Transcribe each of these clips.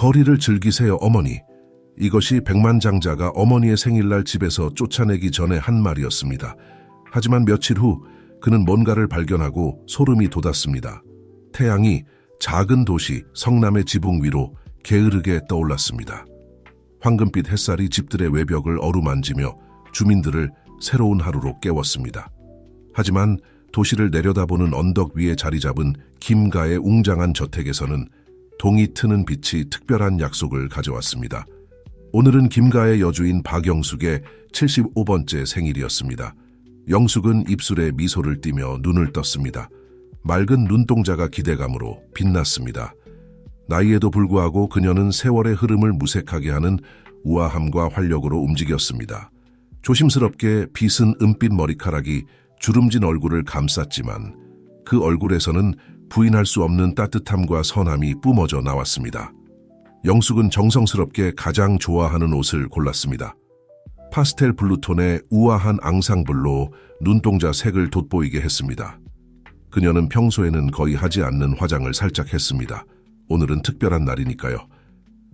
거리를 즐기세요, 어머니. 이것이 백만장자가 어머니의 생일날 집에서 쫓아내기 전에 한 말이었습니다. 하지만 며칠 후 그는 뭔가를 발견하고 소름이 돋았습니다. 태양이 작은 도시 성남의 지붕 위로 게으르게 떠올랐습니다. 황금빛 햇살이 집들의 외벽을 어루만지며 주민들을 새로운 하루로 깨웠습니다. 하지만 도시를 내려다보는 언덕 위에 자리 잡은 김가의 웅장한 저택에서는 동이 트는 빛이 특별한 약속을 가져왔습니다. 오늘은 김가의 여주인 박영숙의 75번째 생일이었습니다. 영숙은 입술에 미소를 띠며 눈을 떴습니다. 맑은 눈동자가 기대감으로 빛났습니다. 나이에도 불구하고 그녀는 세월의 흐름을 무색하게 하는 우아함과 활력으로 움직였습니다. 조심스럽게 빗은 은빛 머리카락이 주름진 얼굴을 감쌌지만 그 얼굴에서는 부인할 수 없는 따뜻함과 선함이 뿜어져 나왔습니다. 영숙은 정성스럽게 가장 좋아하는 옷을 골랐습니다. 파스텔 블루톤의 우아한 앙상블로 눈동자 색을 돋보이게 했습니다. 그녀는 평소에는 거의 하지 않는 화장을 살짝 했습니다. 오늘은 특별한 날이니까요.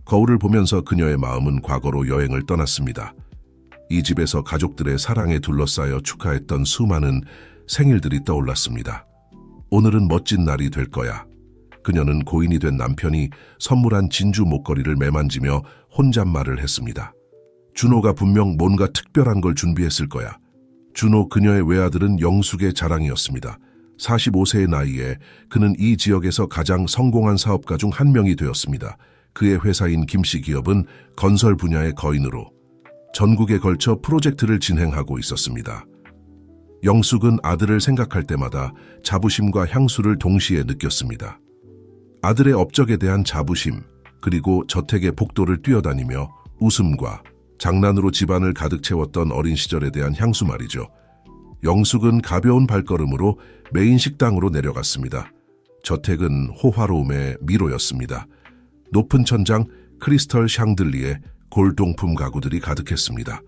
거울을 보면서 그녀의 마음은 과거로 여행을 떠났습니다. 이 집에서 가족들의 사랑에 둘러싸여 축하했던 수많은 생일들이 떠올랐습니다. 오늘은 멋진 날이 될 거야. 그녀는 고인이 된 남편이 선물한 진주 목걸이를 매만지며 혼잣말을 했습니다. 준호가 분명 뭔가 특별한 걸 준비했을 거야. 준호 그녀의 외아들은 영숙의 자랑이었습니다. 45세의 나이에 그는 이 지역에서 가장 성공한 사업가 중 한 명이 되었습니다. 그의 회사인 김씨 기업은 건설 분야의 거인으로 전국에 걸쳐 프로젝트를 진행하고 있었습니다. 영숙은 아들을 생각할 때마다 자부심과 향수를 동시에 느꼈습니다. 아들의 업적에 대한 자부심, 그리고 저택의 복도를 뛰어다니며 웃음과 장난으로 집안을 가득 채웠던 어린 시절에 대한 향수 말이죠. 영숙은 가벼운 발걸음으로 메인 식당으로 내려갔습니다. 저택은 호화로움의 미로였습니다. 높은 천장, 크리스털 샹들리에 골동품 가구들이 가득했습니다.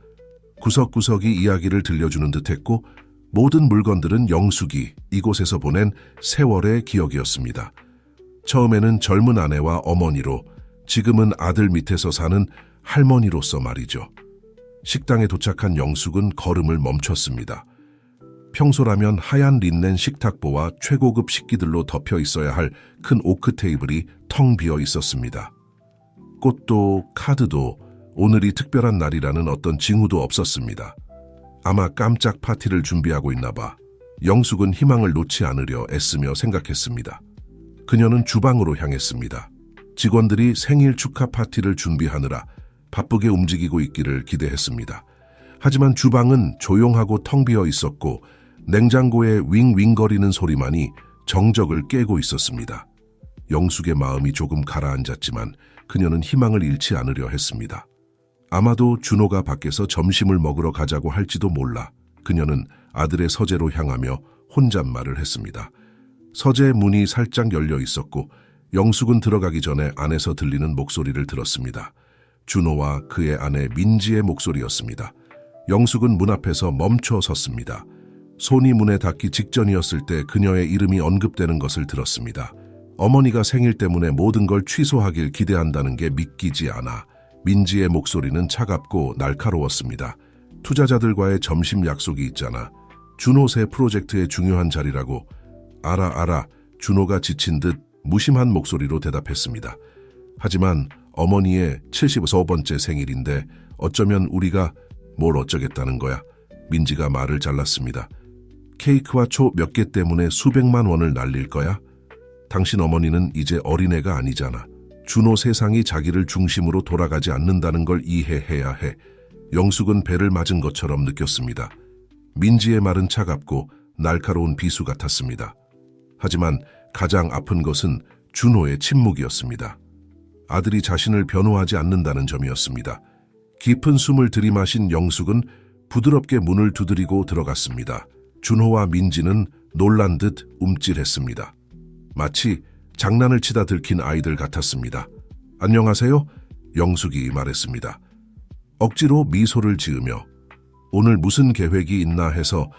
구석구석이 이야기를 들려주는 듯했고 모든 물건들은 영숙이 이곳에서 보낸 세월의 기억이었습니다. 처음에는 젊은 아내와 어머니로, 지금은 아들 밑에서 사는 할머니로서 말이죠. 식당에 도착한 영숙은 걸음을 멈췄습니다. 평소라면 하얀 린넨 식탁보와 최고급 식기들로 덮여 있어야 할 큰 오크 테이블이 텅 비어 있었습니다. 꽃도 카드도 오늘이 특별한 날이라는 어떤 징후도 없었습니다. 아마 깜짝 파티를 준비하고 있나 봐. 영숙은 희망을 놓지 않으려 애쓰며 생각했습니다. 그녀는 주방으로 향했습니다. 직원들이 생일 축하 파티를 준비하느라 바쁘게 움직이고 있기를 기대했습니다. 하지만 주방은 조용하고 텅 비어 있었고 냉장고의 윙윙거리는 소리만이 정적을 깨고 있었습니다. 영숙의 마음이 조금 가라앉았지만 그녀는 희망을 잃지 않으려 했습니다. 아마도 준호가 밖에서 점심을 먹으러 가자고 할지도 몰라. 그녀는 아들의 서재로 향하며 혼잣말을 했습니다. 서재 문이 살짝 열려 있었고 영숙은 들어가기 전에 안에서 들리는 목소리를 들었습니다. 준호와 그의 아내 민지의 목소리였습니다. 영숙은 문 앞에서 멈춰 섰습니다. 손이 문에 닿기 직전이었을 때 그녀의 이름이 언급되는 것을 들었습니다. 어머니가 생일 때문에 모든 걸 취소하길 기대한다는 게 믿기지 않아. 민지의 목소리는 차갑고 날카로웠습니다. 투자자들과의 점심 약속이 있잖아. 준호 새 프로젝트의 중요한 자리라고. 알아. 준호가 지친 듯 무심한 목소리로 대답했습니다. 하지만 어머니의 75번째 생일인데 어쩌면 우리가 뭘 어쩌겠다는 거야. 민지가 말을 잘랐습니다. 케이크와 초 몇 개 때문에 수백만 원을 날릴 거야? 당신 어머니는 이제 어린애가 아니잖아. 준호 세상이 자기를 중심으로 돌아가지 않는다는 걸 이해해야 해. 영숙은 배를 맞은 것처럼 느꼈습니다. 민지의 말은 차갑고 날카로운 비수 같았습니다. 하지만 가장 아픈 것은 준호의 침묵이었습니다. 아들이 자신을 변호하지 않는다는 점이었습니다. 깊은 숨을 들이마신 영숙은 부드럽게 문을 두드리고 들어갔습니다. 준호와 민지는 놀란 듯 움찔했습니다. 마치 장난을 치다 들킨 아이들 같았습니다. 안녕하세요? 영숙이 말했습니다. 억지로 미소를 지으며 오늘 무슨 계획이 있나 해서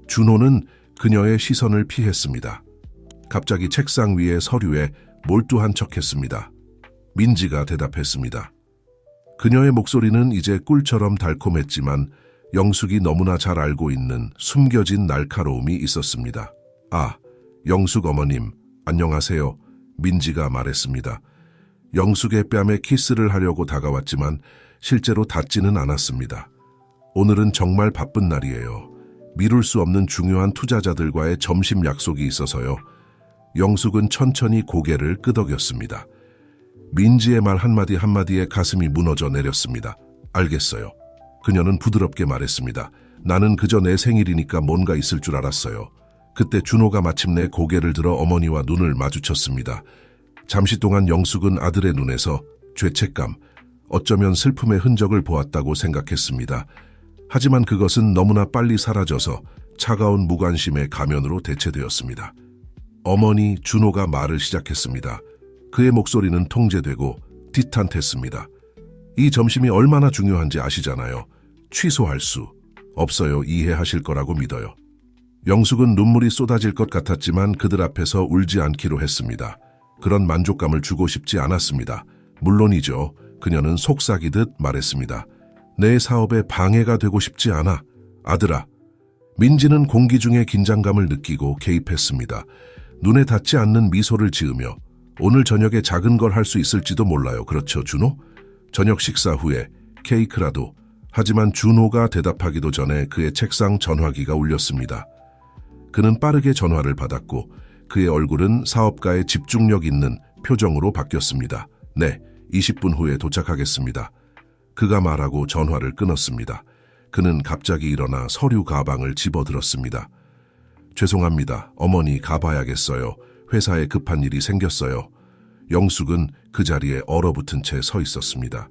준호는 그녀의 시선을 피했습니다. 갑자기 책상 위의 서류에 몰두한 척했습니다. 민지가 대답했습니다. 그녀의 목소리는 이제 꿀처럼 달콤했지만 영숙이 너무나 잘 알고 있는 숨겨진 날카로움이 있었습니다. 아, 영숙 어머님, 안녕하세요. 민지가 말했습니다. 영숙의 뺨에 키스를 하려고 다가왔지만 실제로 닿지는 않았습니다. 오늘은 정말 바쁜 날이에요. 미룰 수 없는 중요한 투자자들과의 점심 약속이 있어서요. 영숙은 천천히 고개를 끄덕였습니다. 민지의 말 한마디 한마디에 가슴이 무너져 내렸습니다. 알겠어요. 그녀는 부드럽게 말했습니다. 나는 그저 내 생일이니까 뭔가 있을 줄 알았어요. 그때 준호가 마침내 고개를 들어 어머니와 눈을 마주쳤습니다. 잠시 동안 영숙은 아들의 눈에서 죄책감, 어쩌면 슬픔의 흔적을 보았다고 생각했습니다. 하지만 그것은 너무나 빨리 사라져서 차가운 무관심의 가면으로 대체되었습니다. 어머니 준호가 말을 시작했습니다. 그의 목소리는 통제되고 디탄트했습니다. 이 점심이 얼마나 중요한지 아시잖아요. 취소할 수 없어요. 이해하실 거라고 믿어요. 영숙은 눈물이 쏟아질 것 같았지만 그들 앞에서 울지 않기로 했습니다. 그런 만족감을 주고 싶지 않았습니다. 물론이죠. 그녀는 속삭이듯 말했습니다. 내 사업에 방해가 되고 싶지 않아. 아들아. 민지는 공기 중에 긴장감을 느끼고 개입했습니다. 눈에 닿지 않는 미소를 지으며 오늘 저녁에 작은 걸 할 수 있을지도 몰라요. 그렇죠, 준호? 저녁 식사 후에 케이크라도. 하지만 준호가 대답하기도 전에 그의 책상 전화기가 울렸습니다. 그는 빠르게 전화를 받았고 그의 얼굴은 사업가의 집중력 있는 표정으로 바뀌었습니다. 네, 20분 후에 도착하겠습니다. 그가 말하고 전화를 끊었습니다. 그는 갑자기 일어나 서류 가방을 집어들었습니다. 죄송합니다. 어머니 가봐야겠어요. 회사에 급한 일이 생겼어요. 영숙은 그 자리에 얼어붙은 채 서 있었습니다.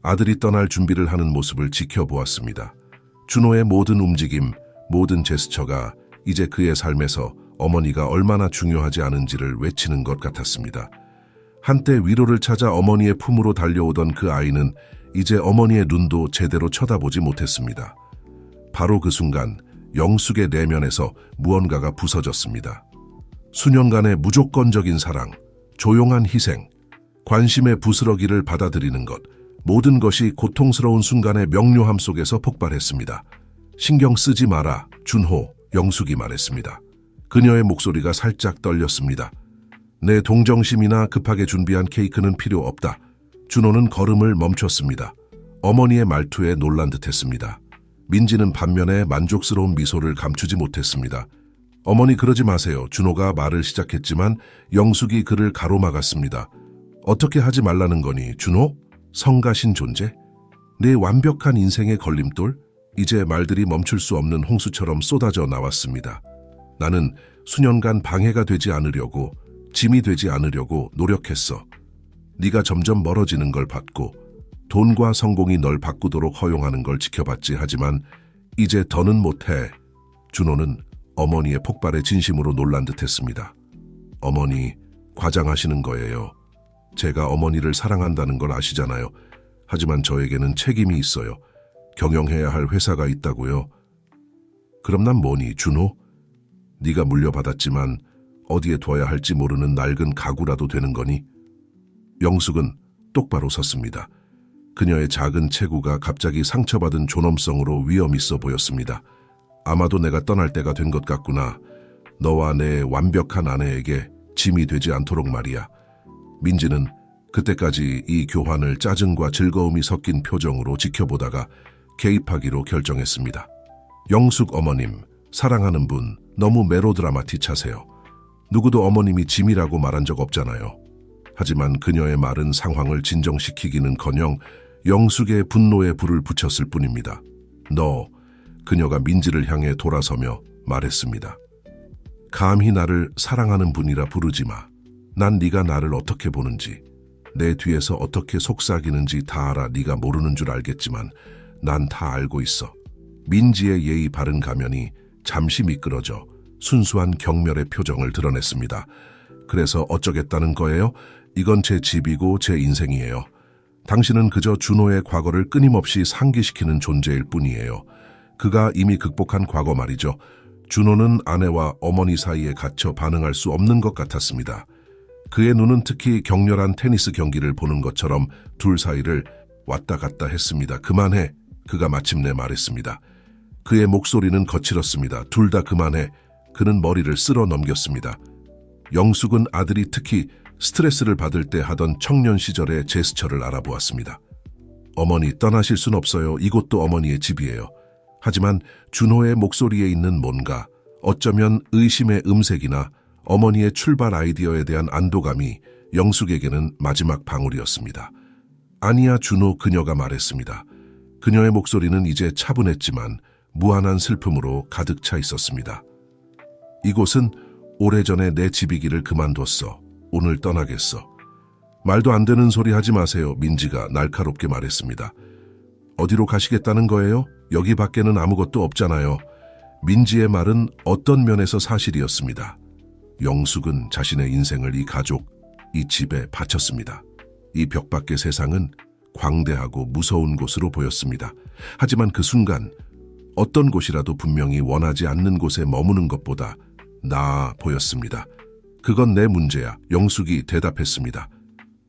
아들이 떠날 준비를 하는 모습을 지켜보았습니다. 준호의 모든 움직임, 모든 제스처가 이제 그의 삶에서 어머니가 얼마나 중요하지 않은지를 외치는 것 같았습니다. 한때 위로를 찾아 어머니의 품으로 달려오던 그 아이는 이제 어머니의 눈도 제대로 쳐다보지 못했습니다. 바로 그 순간 영숙의 내면에서 무언가가 부서졌습니다. 수년간의 무조건적인 사랑, 조용한 희생, 관심의 부스러기를 받아들이는 것, 모든 것이 고통스러운 순간의 명료함 속에서 폭발했습니다. 신경 쓰지 마라, 준호, 영숙이 말했습니다. 그녀의 목소리가 살짝 떨렸습니다. 내 동정심이나 급하게 준비한 케이크는 필요 없다. 준호는 걸음을 멈췄습니다. 어머니의 말투에 놀란 듯했습니다. 민지는 반면에 만족스러운 미소를 감추지 못했습니다. 어머니 그러지 마세요. 준호가 말을 시작했지만 영숙이 그를 가로막았습니다. 어떻게 하지 말라는 거니, 준호? 성가신 존재? 내 완벽한 인생의 걸림돌? 이제 말들이 멈출 수 없는 홍수처럼 쏟아져 나왔습니다. 나는 수년간 방해가 되지 않으려고, 짐이 되지 않으려고 노력했어. 네가 점점 멀어지는 걸 봤고 돈과 성공이 널 바꾸도록 허용하는 걸 지켜봤지. 하지만 이제 더는 못해. 준호는 어머니의 폭발에 진심으로 놀란 듯했습니다. 어머니, 과장하시는 거예요. 제가 어머니를 사랑한다는 걸 아시잖아요. 하지만 저에게는 책임이 있어요. 경영해야 할 회사가 있다고요. 그럼 난 뭐니, 준호? 네가 물려받았지만 어디에 둬야 할지 모르는 낡은 가구라도 되는 거니? 영숙은 똑바로 섰습니다. 그녀의 작은 체구가 갑자기 상처받은 존엄성으로 위험 있어 보였습니다. 아마도 내가 떠날 때가 된 것 같구나. 너와 내 완벽한 아내에게 짐이 되지 않도록 말이야. 민지는 그때까지 이 교환을 짜증과 즐거움이 섞인 표정으로 지켜보다가 개입하기로 결정했습니다. 영숙 어머님, 사랑하는 분, 너무 메로드라마틱하세요. 누구도 어머님이 짐이라고 말한 적 없잖아요. 하지만 그녀의 말은 상황을 진정시키기는커녕 영숙의 분노에 불을 붙였을 뿐입니다. 너, 그녀가 민지를 향해 돌아서며 말했습니다. 감히 나를 사랑하는 분이라 부르지 마. 난 네가 나를 어떻게 보는지, 내 뒤에서 어떻게 속삭이는지 다 알아. 네가 모르는 줄 알겠지만 난 다 알고 있어. 민지의 예의 바른 가면이 잠시 미끄러져 순수한 경멸의 표정을 드러냈습니다. 그래서 어쩌겠다는 거예요? 이건 제 집이고 제 인생이에요. 당신은 그저 준호의 과거를 끊임없이 상기시키는 존재일 뿐이에요. 그가 이미 극복한 과거 말이죠. 준호는 아내와 어머니 사이에 갇혀 반응할 수 없는 것 같았습니다. 그의 눈은 특히 격렬한 테니스 경기를 보는 것처럼 둘 사이를 왔다 갔다 했습니다. 그만해. 그가 마침내 말했습니다. 그의 목소리는 거칠었습니다. 둘 다 그만해. 그는 머리를 쓸어 넘겼습니다. 영숙은 아들이 특히 스트레스를 받을 때 하던 청년 시절의 제스처를 알아보았습니다. 어머니, 떠나실 순 없어요. 이곳도 어머니의 집이에요. 하지만 준호의 목소리에 있는 뭔가, 어쩌면 의심의 음색이나 어머니의 출발 아이디어에 대한 안도감이 영숙에게는 마지막 방울이었습니다. 아니야, 준호, 그녀가 말했습니다. 그녀의 목소리는 이제 차분했지만 무한한 슬픔으로 가득 차 있었습니다. 이곳은 오래전에 내 집이기를 그만뒀어. 오늘 떠나겠어. 말도 안 되는 소리 하지 마세요. 민지가 날카롭게 말했습니다. 어디로 가시겠다는 거예요? 여기 밖에는 아무것도 없잖아요. 민지의 말은 어떤 면에서 사실이었습니다. 영숙은 자신의 인생을 이 가족, 이 집에 바쳤습니다. 이 벽 밖의 세상은 광대하고 무서운 곳으로 보였습니다. 하지만 그 순간 어떤 곳이라도 분명히 원하지 않는 곳에 머무는 것보다 나아 보였습니다. 그건 내 문제야. 영숙이 대답했습니다.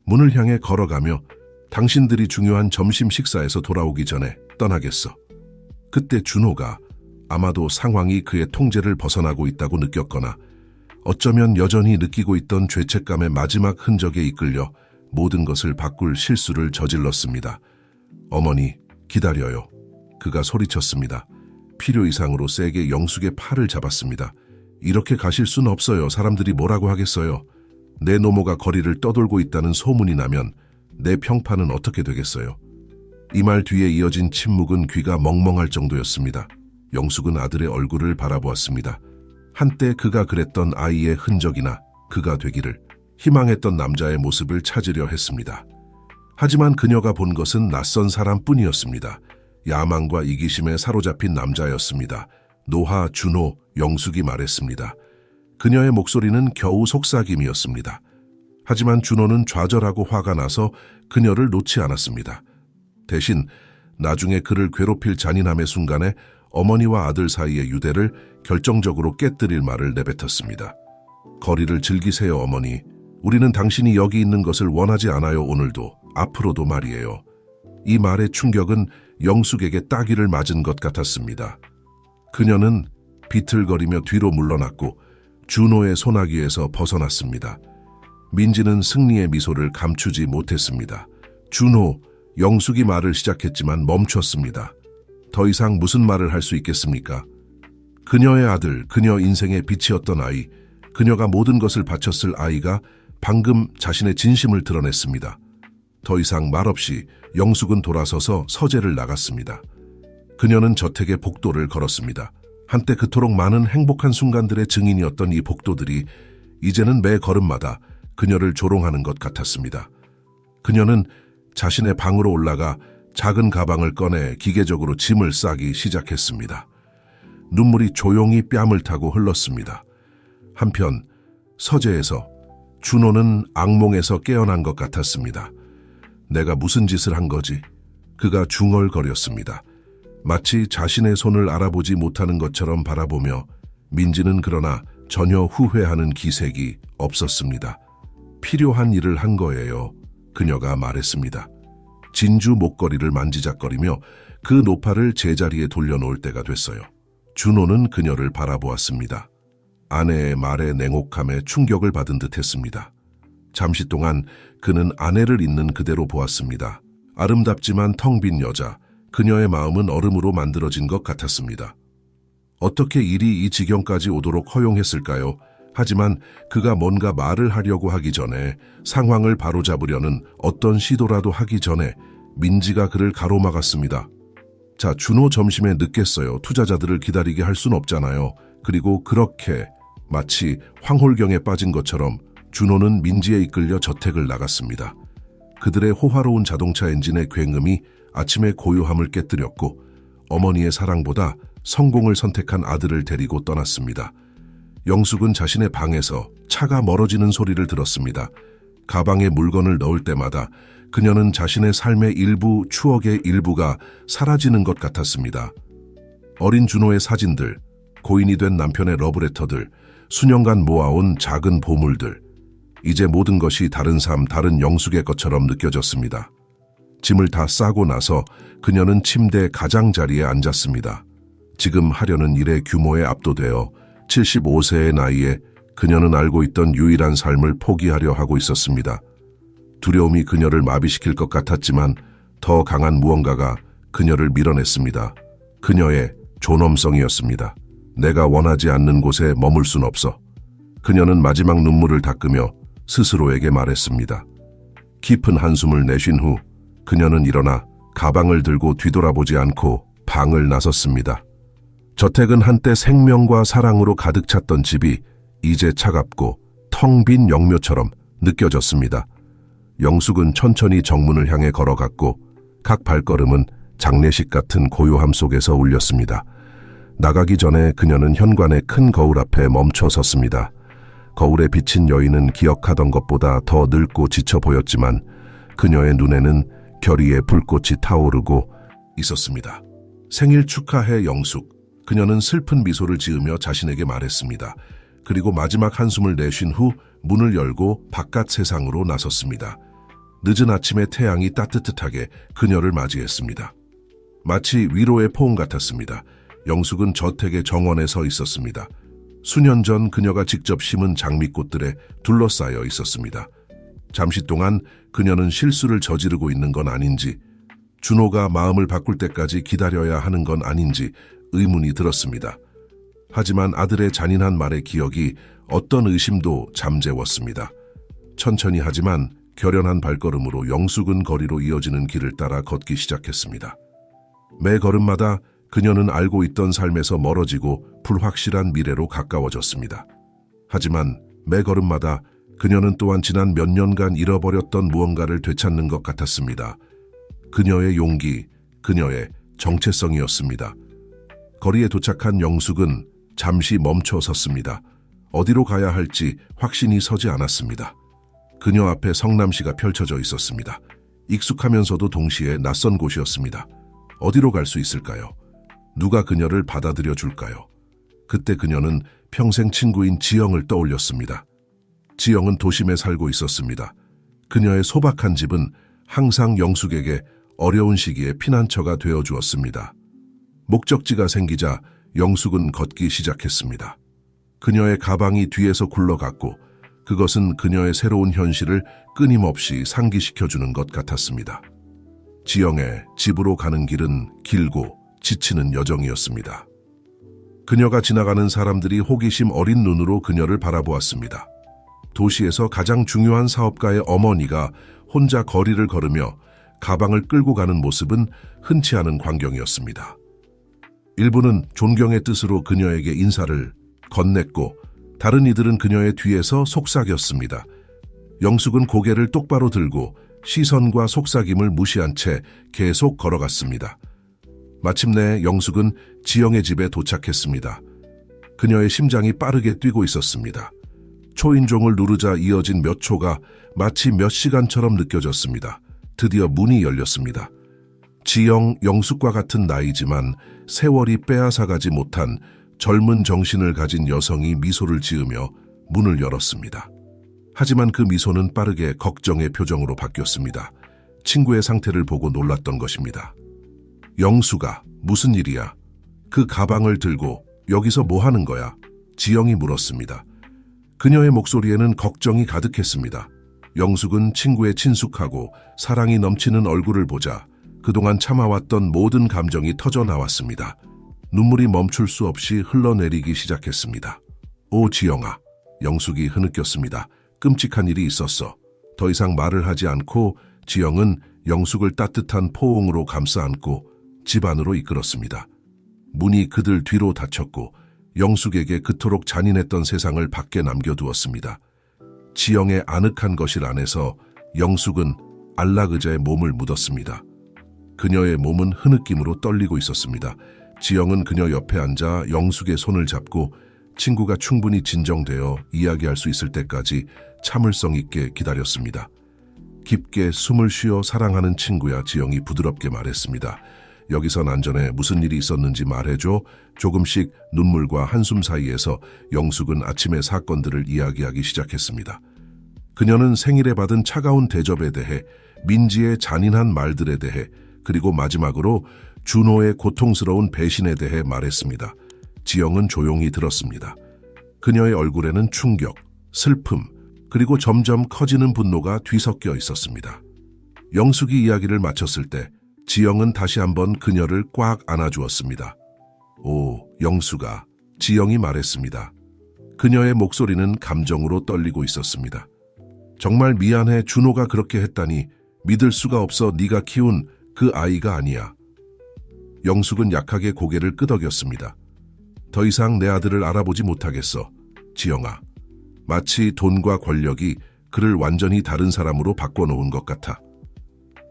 문을 향해 걸어가며 당신들이 중요한 점심 식사에서 돌아오기 전에 떠나겠어. 그때 준호가 아마도 상황이 그의 통제를 벗어나고 있다고 느꼈거나 어쩌면 여전히 느끼고 있던 죄책감의 마지막 흔적에 이끌려 모든 것을 바꿀 실수를 저질렀습니다. 어머니, 기다려요. 그가 소리쳤습니다. 필요 이상으로 세게 영숙의 팔을 잡았습니다. 이렇게 가실 순 없어요. 사람들이 뭐라고 하겠어요. 내 노모가 거리를 떠돌고 있다는 소문이 나면 내 평판은 어떻게 되겠어요. 이 말 뒤에 이어진 침묵은 귀가 멍멍할 정도였습니다. 영숙은 아들의 얼굴을 바라보았습니다. 한때 그가 그랬던 아이의 흔적이나 그가 되기를 희망했던 남자의 모습을 찾으려 했습니다. 하지만 그녀가 본 것은 낯선 사람뿐이었습니다. 야망과 이기심에 사로잡힌 남자였습니다. 노하, 준호, 영숙이 말했습니다. 그녀의 목소리는 겨우 속삭임이었습니다. 하지만 준호는 좌절하고 화가 나서 그녀를 놓지 않았습니다. 대신 나중에 그를 괴롭힐 잔인함의 순간에 어머니와 아들 사이의 유대를 결정적으로 깨뜨릴 말을 내뱉었습니다. 거리를 즐기세요, 어머니. 우리는 당신이 여기 있는 것을 원하지 않아요. 오늘도, 앞으로도 말이에요. 이 말의 충격은 영숙에게 따귀를 맞은 것 같았습니다. 그녀는 비틀거리며 뒤로 물러났고 준호의 소나기에서 벗어났습니다. 민지는 승리의 미소를 감추지 못했습니다. 준호, 영숙이 말을 시작했지만 멈췄습니다. 더 이상 무슨 말을 할 수 있겠습니까? 그녀의 아들, 그녀 인생의 빛이었던 아이, 그녀가 모든 것을 바쳤을 아이가 방금 자신의 진심을 드러냈습니다. 더 이상 말없이 영숙은 돌아서서 서재를 나갔습니다. 그녀는 저택의 복도를 걸었습니다. 한때 그토록 많은 행복한 순간들의 증인이었던 이 복도들이 이제는 매 걸음마다 그녀를 조롱하는 것 같았습니다. 그녀는 자신의 방으로 올라가 작은 가방을 꺼내 기계적으로 짐을 싸기 시작했습니다. 눈물이 조용히 뺨을 타고 흘렀습니다. 한편 서재에서 준호는 악몽에서 깨어난 것 같았습니다. 내가 무슨 짓을 한 거지? 그가 중얼거렸습니다. 마치 자신의 손을 알아보지 못하는 것처럼 바라보며 민지는 그러나 전혀 후회하는 기색이 없었습니다. 필요한 일을 한 거예요. 그녀가 말했습니다. 진주 목걸이를 만지작거리며 그 노파를 제자리에 돌려놓을 때가 됐어요. 준호는 그녀를 바라보았습니다. 아내의 말에 냉혹함에 충격을 받은 듯했습니다. 잠시 동안 그는 아내를 있는 그대로 보았습니다. 아름답지만 텅 빈 여자, 그녀의 마음은 얼음으로 만들어진 것 같았습니다. 어떻게 일이 이 지경까지 오도록 허용했을까요? 하지만 그가 뭔가 말을 하려고 하기 전에, 상황을 바로잡으려는 어떤 시도라도 하기 전에 민지가 그를 가로막았습니다. 자, 준호 점심에 늦겠어요. 투자자들을 기다리게 할 순 없잖아요. 그리고 그렇게 마치 황홀경에 빠진 것처럼 준호는 민지에 이끌려 저택을 나갔습니다. 그들의 호화로운 자동차 엔진의 굉음이 아침의 고요함을 깨뜨렸고 어머니의 사랑보다 성공을 선택한 아들을 데리고 떠났습니다. 영숙은 자신의 방에서 차가 멀어지는 소리를 들었습니다. 가방에 물건을 넣을 때마다 그녀는 자신의 삶의 일부, 추억의 일부가 사라지는 것 같았습니다. 어린 준호의 사진들, 고인이 된 남편의 러브레터들, 수년간 모아온 작은 보물들. 이제 모든 것이 다른 삶, 다른 영숙의 것처럼 느껴졌습니다. 짐을 다 싸고 나서 그녀는 침대 가장자리에 앉았습니다. 지금 하려는 일의 규모에 압도되어 75세의 나이에 그녀는 알고 있던 유일한 삶을 포기하려 하고 있었습니다. 두려움이 그녀를 마비시킬 것 같았지만 더 강한 무언가가 그녀를 밀어냈습니다. 그녀의 존엄성이었습니다. 내가 원하지 않는 곳에 머물 순 없어. 그녀는 마지막 눈물을 닦으며 스스로에게 말했습니다. 깊은 한숨을 내쉰 후 그녀는 일어나 가방을 들고 뒤돌아보지 않고 방을 나섰습니다. 저택은 한때 생명과 사랑으로 가득 찼던 집이 이제 차갑고 텅 빈 영묘처럼 느껴졌습니다. 영숙은 천천히 정문을 향해 걸어갔고 각 발걸음은 장례식 같은 고요함 속에서 울렸습니다. 나가기 전에 그녀는 현관의 큰 거울 앞에 멈춰 섰습니다. 거울에 비친 여인은 기억하던 것보다 더 늙고 지쳐 보였지만 그녀의 눈에는 결의의 불꽃이 타오르고 있었습니다. 생일 축하해 영숙. 그녀는 슬픈 미소를 지으며 자신에게 말했습니다. 그리고 마지막 한숨을 내쉰 후 문을 열고 바깥 세상으로 나섰습니다. 늦은 아침의 태양이 따뜻하게 그녀를 맞이했습니다. 마치 위로의 포옹 같았습니다. 영숙은 저택의 정원에 서 있었습니다. 수년 전 그녀가 직접 심은 장미꽃들에 둘러싸여 있었습니다. 잠시 동안 그녀는 실수를 저지르고 있는 건 아닌지, 준호가 마음을 바꿀 때까지 기다려야 하는 건 아닌지 의문이 들었습니다. 하지만 아들의 잔인한 말의 기억이 어떤 의심도 잠재웠습니다. 천천히 하지만 결연한 발걸음으로 영숙은 거리로 이어지는 길을 따라 걷기 시작했습니다. 매 걸음마다 그녀는 알고 있던 삶에서 멀어지고 불확실한 미래로 가까워졌습니다. 하지만 매 걸음마다 그녀는 또한 지난 몇 년간 잃어버렸던 무언가를 되찾는 것 같았습니다. 그녀의 용기, 그녀의 정체성이었습니다. 거리에 도착한 영숙은 잠시 멈춰 섰습니다. 어디로 가야 할지 확신이 서지 않았습니다. 그녀 앞에 성남시가 펼쳐져 있었습니다. 익숙하면서도 동시에 낯선 곳이었습니다. 어디로 갈 수 있을까요? 누가 그녀를 받아들여 줄까요? 그때 그녀는 평생 친구인 지영을 떠올렸습니다. 지영은 도심에 살고 있었습니다. 그녀의 소박한 집은 항상 영숙에게 어려운 시기에 피난처가 되어주었습니다. 목적지가 생기자 영숙은 걷기 시작했습니다. 그녀의 가방이 뒤에서 굴러갔고 그것은 그녀의 새로운 현실을 끊임없이 상기시켜주는 것 같았습니다. 지영의 집으로 가는 길은 길고 지치는 여정이었습니다. 그녀가 지나가는 사람들이 호기심 어린 눈으로 그녀를 바라보았습니다. 도시에서 가장 중요한 사업가의 어머니가 혼자 거리를 걸으며 가방을 끌고 가는 모습은 흔치 않은 광경이었습니다. 일부는 존경의 뜻으로 그녀에게 인사를 건넸고 다른 이들은 그녀의 뒤에서 속삭였습니다. 영숙은 고개를 똑바로 들고 시선과 속삭임을 무시한 채 계속 걸어갔습니다. 마침내 영숙은 지영의 집에 도착했습니다. 그녀의 심장이 빠르게 뛰고 있었습니다. 초인종을 누르자 이어진 몇 초가 마치 몇 시간처럼 느껴졌습니다. 드디어 문이 열렸습니다. 지영, 영숙과 같은 나이지만 세월이 빼앗아가지 못한 젊은 정신을 가진 여성이 미소를 지으며 문을 열었습니다. 하지만 그 미소는 빠르게 걱정의 표정으로 바뀌었습니다. 친구의 상태를 보고 놀랐던 것입니다. 영수가 무슨 일이야? 그 가방을 들고 여기서 뭐 하는 거야? 지영이 물었습니다. 그녀의 목소리에는 걱정이 가득했습니다. 영숙은 친구의 친숙하고 사랑이 넘치는 얼굴을 보자 그동안 참아왔던 모든 감정이 터져 나왔습니다. 눈물이 멈출 수 없이 흘러내리기 시작했습니다. 오 지영아, 영숙이 흐느꼈습니다. 끔찍한 일이 있었어. 더 이상 말을 하지 않고 지영은 영숙을 따뜻한 포옹으로 감싸 안고 집 안으로 이끌었습니다. 문이 그들 뒤로 닫혔고 영숙에게 그토록 잔인했던 세상을 밖에 남겨두었습니다. 지영의 아늑한 거실 안에서 영숙은 안락의자에 몸을 묻었습니다. 그녀의 몸은 흐느낌으로 떨리고 있었습니다. 지영은 그녀 옆에 앉아 영숙의 손을 잡고 친구가 충분히 진정되어 이야기할 수 있을 때까지 참을성 있게 기다렸습니다. 깊게 숨을 쉬어 사랑하는 친구야, 지영이 부드럽게 말했습니다. 여기선 안전해. 무슨 일이 있었는지 말해줘. 조금씩 눈물과 한숨 사이에서 영숙은 아침의 사건들을 이야기하기 시작했습니다. 그녀는 생일에 받은 차가운 대접에 대해, 민지의 잔인한 말들에 대해, 그리고 마지막으로 준호의 고통스러운 배신에 대해 말했습니다. 지영은 조용히 들었습니다. 그녀의 얼굴에는 충격, 슬픔, 그리고 점점 커지는 분노가 뒤섞여 있었습니다. 영숙이 이야기를 마쳤을 때 지영은 다시 한번 그녀를 꽉 안아주었습니다. 오, 영숙아, 지영이 말했습니다. 그녀의 목소리는 감정으로 떨리고 있었습니다. 정말 미안해. 준호가 그렇게 했다니. 믿을 수가 없어. 네가 키운 그 아이가 아니야. 영숙은 약하게 고개를 끄덕였습니다. 더 이상 내 아들을 알아보지 못하겠어. 지영아. 마치 돈과 권력이 그를 완전히 다른 사람으로 바꿔놓은 것 같아.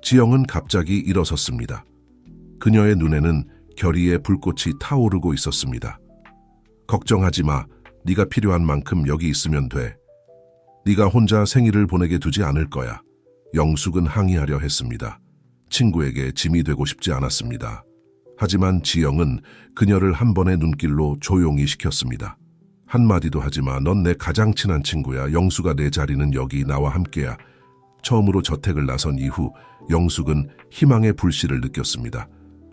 지영은 갑자기 일어섰습니다. 그녀의 눈에는 결의의 불꽃이 타오르고 있었습니다. 걱정하지 마. 네가 필요한 만큼 여기 있으면 돼. 네가 혼자 생일을 보내게 두지 않을 거야. 영숙은 항의하려 했습니다. 친구에게 짐이 되고 싶지 않았습니다. 하지만 지영은 그녀를 한 번의 눈길로 조용히 시켰습니다. 한마디도 하지 마. 넌 내 가장 친한 친구야. 영숙아, 내 자리는 여기 나와 함께야. 처음으로 저택을 나선 이후 영숙은 희망의 불씨를 느꼈습니다.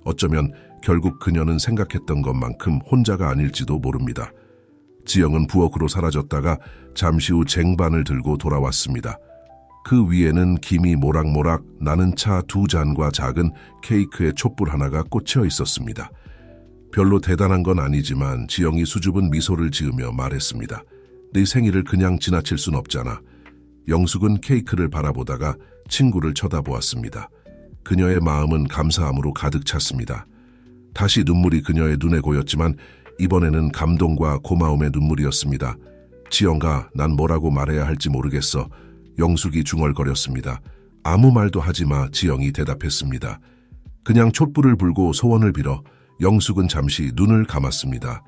어쩌면 결국 그녀는 생각했던 것만큼 혼자가 아닐지도 모릅니다. 지영은 부엌으로 사라졌다가 잠시 후 쟁반을 들고 돌아왔습니다. 그 위에는 김이 모락모락 나는 차 2잔과 작은 케이크에 촛불 하나가 꽂혀 있었습니다. 별로 대단한 건 아니지만 지영이 수줍은 미소를 지으며 말했습니다. 네 생일을 그냥 지나칠 순 없잖아. 영숙은 케이크를 바라보다가 친구를 쳐다보았습니다. 그녀의 마음은 감사함으로 가득 찼습니다. 다시 눈물이 그녀의 눈에 고였지만 이번에는 감동과 고마움의 눈물이었습니다. 지영아, 난 뭐라고 말해야 할지 모르겠어. 영숙이 중얼거렸습니다. 아무 말도 하지 마. 지영이 대답했습니다. 그냥 촛불을 불고 소원을 빌어. 영숙은 잠시 눈을 감았습니다.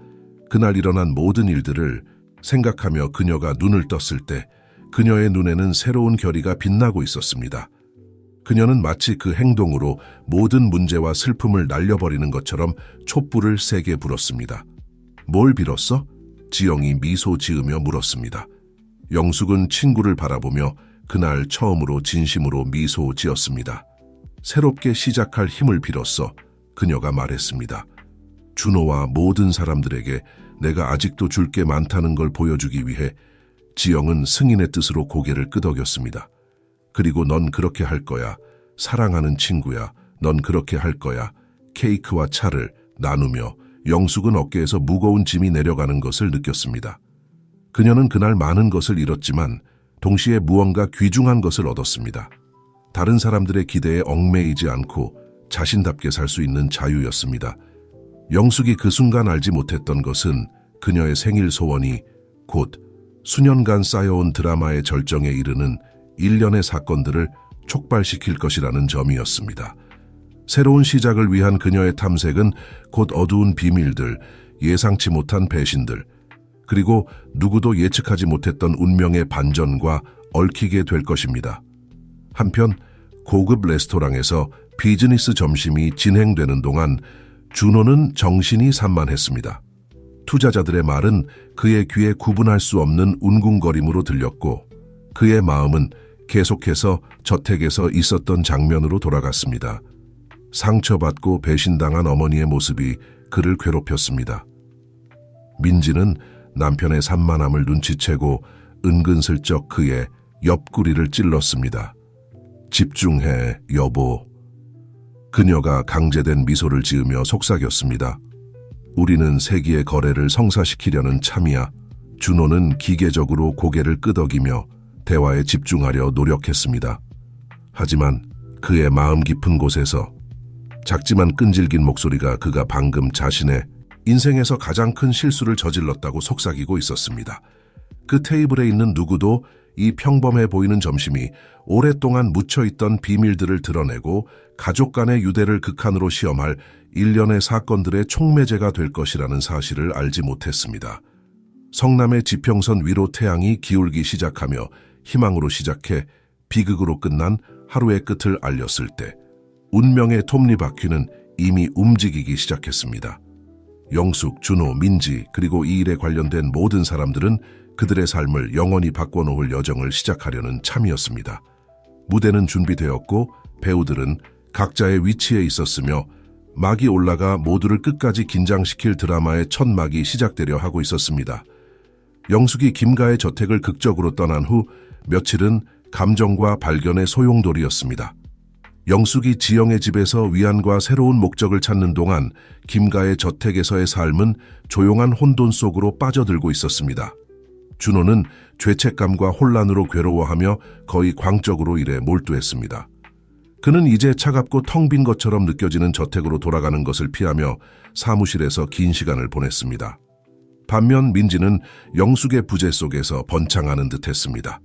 그날 일어난 모든 일들을 생각하며 그녀가 눈을 떴을 때 그녀의 눈에는 새로운 결의가 빛나고 있었습니다. 그녀는 마치 그 행동으로 모든 문제와 슬픔을 날려버리는 것처럼 촛불을 세게 불었습니다. 뭘 빌었어? 지영이 미소 지으며 물었습니다. 영숙은 친구를 바라보며 그날 처음으로 진심으로 미소 지었습니다. 새롭게 시작할 힘을 빌었어. 그녀가 말했습니다. 준호와 모든 사람들에게 내가 아직도 줄 게 많다는 걸 보여주기 위해. 지영은 승인의 뜻으로 고개를 끄덕였습니다. 그리고 넌 그렇게 할 거야. 사랑하는 친구야. 넌 그렇게 할 거야. 케이크와 차를 나누며 영숙은 어깨에서 무거운 짐이 내려가는 것을 느꼈습니다. 그녀는 그날 많은 것을 잃었지만 동시에 무언가 귀중한 것을 얻었습니다. 다른 사람들의 기대에 얽매이지 않고 자신답게 살 수 있는 자유였습니다. 영숙이 그 순간 알지 못했던 것은 그녀의 생일 소원이 곧 수년간 쌓여온 드라마의 절정에 이르는 일련의 사건들을 촉발시킬 것이라는 점이었습니다. 새로운 시작을 위한 그녀의 탐색은 곧 어두운 비밀들, 예상치 못한 배신들, 그리고 누구도 예측하지 못했던 운명의 반전과 얽히게 될 것입니다. 한편 고급 레스토랑에서 비즈니스 점심이 진행되는 동안 준호는 정신이 산만했습니다. 투자자들의 말은 그의 귀에 구분할 수 없는 운궁거림으로 들렸고 그의 마음은 계속해서 저택에서 있었던 장면으로 돌아갔습니다. 상처받고 배신당한 어머니의 모습이 그를 괴롭혔습니다. 민지는 남편의 산만함을 눈치채고 은근슬쩍 그의 옆구리를 찔렀습니다. 집중해, 여보. 그녀가 강제된 미소를 지으며 속삭였습니다. 우리는 세기의 거래를 성사시키려는 참이야. 준호는 기계적으로 고개를 끄덕이며 대화에 집중하려 노력했습니다. 하지만 그의 마음 깊은 곳에서 작지만 끈질긴 목소리가 그가 방금 자신의 인생에서 가장 큰 실수를 저질렀다고 속삭이고 있었습니다. 그 테이블에 있는 누구도 이 평범해 보이는 점심이 오랫동안 묻혀있던 비밀들을 드러내고 가족 간의 유대를 극한으로 시험할 일련의 사건들의 촉매제가 될 것이라는 사실을 알지 못했습니다. 성남의 지평선 위로 태양이 기울기 시작하며 희망으로 시작해 비극으로 끝난 하루의 끝을 알렸을 때 운명의 톱니바퀴는 이미 움직이기 시작했습니다. 영숙, 준호, 민지 그리고 이 일에 관련된 모든 사람들은 그들의 삶을 영원히 바꿔놓을 여정을 시작하려는 참이었습니다. 무대는 준비되었고 배우들은 각자의 위치에 있었으며 막이 올라가 모두를 끝까지 긴장시킬 드라마의 첫 막이 시작되려 하고 있었습니다. 영숙이 김가의 저택을 극적으로 떠난 후 며칠은 감정과 발견의 소용돌이였습니다. 영숙이 지영의 집에서 위안과 새로운 목적을 찾는 동안 김가의 저택에서의 삶은 조용한 혼돈 속으로 빠져들고 있었습니다. 준호는 죄책감과 혼란으로 괴로워하며 거의 광적으로 일에 몰두했습니다. 그는 이제 차갑고 텅 빈 것처럼 느껴지는 저택으로 돌아가는 것을 피하며 사무실에서 긴 시간을 보냈습니다. 반면 민지는 영숙의 부재 속에서 번창하는 듯했습니다.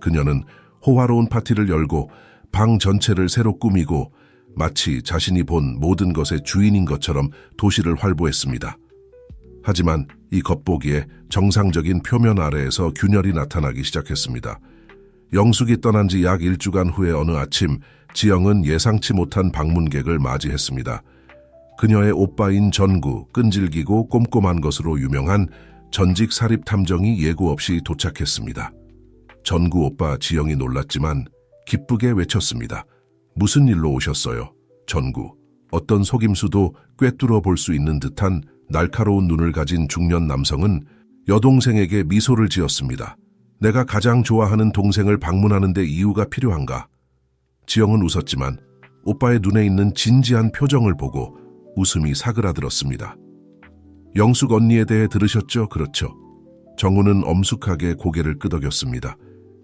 그녀는 호화로운 파티를 열고 방 전체를 새로 꾸미고 마치 자신이 본 모든 것의 주인인 것처럼 도시를 활보했습니다. 하지만 이 겉보기에 정상적인 표면 아래에서 균열이 나타나기 시작했습니다. 영숙이 떠난 지 약 1주간 후의 어느 아침, 지영은 예상치 못한 방문객을 맞이했습니다. 그녀의 오빠인 전구, 끈질기고 꼼꼼한 것으로 유명한 전직 사립탐정이 예고 없이 도착했습니다. 전구 오빠 지영이 놀랐지만 기쁘게 외쳤습니다. 무슨 일로 오셨어요? 전구. 어떤 속임수도 꿰뚫어 볼 수 있는 듯한 날카로운 눈을 가진 중년 남성은 여동생에게 미소를 지었습니다. 내가 가장 좋아하는 동생을 방문하는 데 이유가 필요한가? 지영은 웃었지만 오빠의 눈에 있는 진지한 표정을 보고 웃음이 사그라들었습니다. 영숙 언니에 대해 들으셨죠? 그렇죠. 정우는 엄숙하게 고개를 끄덕였습니다.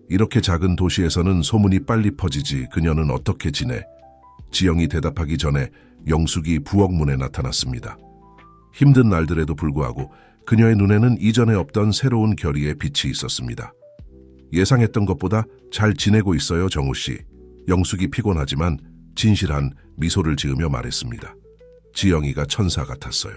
이렇게 작은 도시에서는 소문이 빨리 퍼지지 그녀는 어떻게 지내? 지영이 대답하기 전에 영숙이 부엌문에 나타났습니다. 힘든 날들에도 불구하고 그녀의 눈에는 이전에 없던 새로운 결의의 빛이 있었습니다. 예상했던 것보다 잘 지내고 있어요, 정우 씨. 영숙이 피곤하지만 진실한 미소를 지으며 말했습니다. 지영이가 천사 같았어요.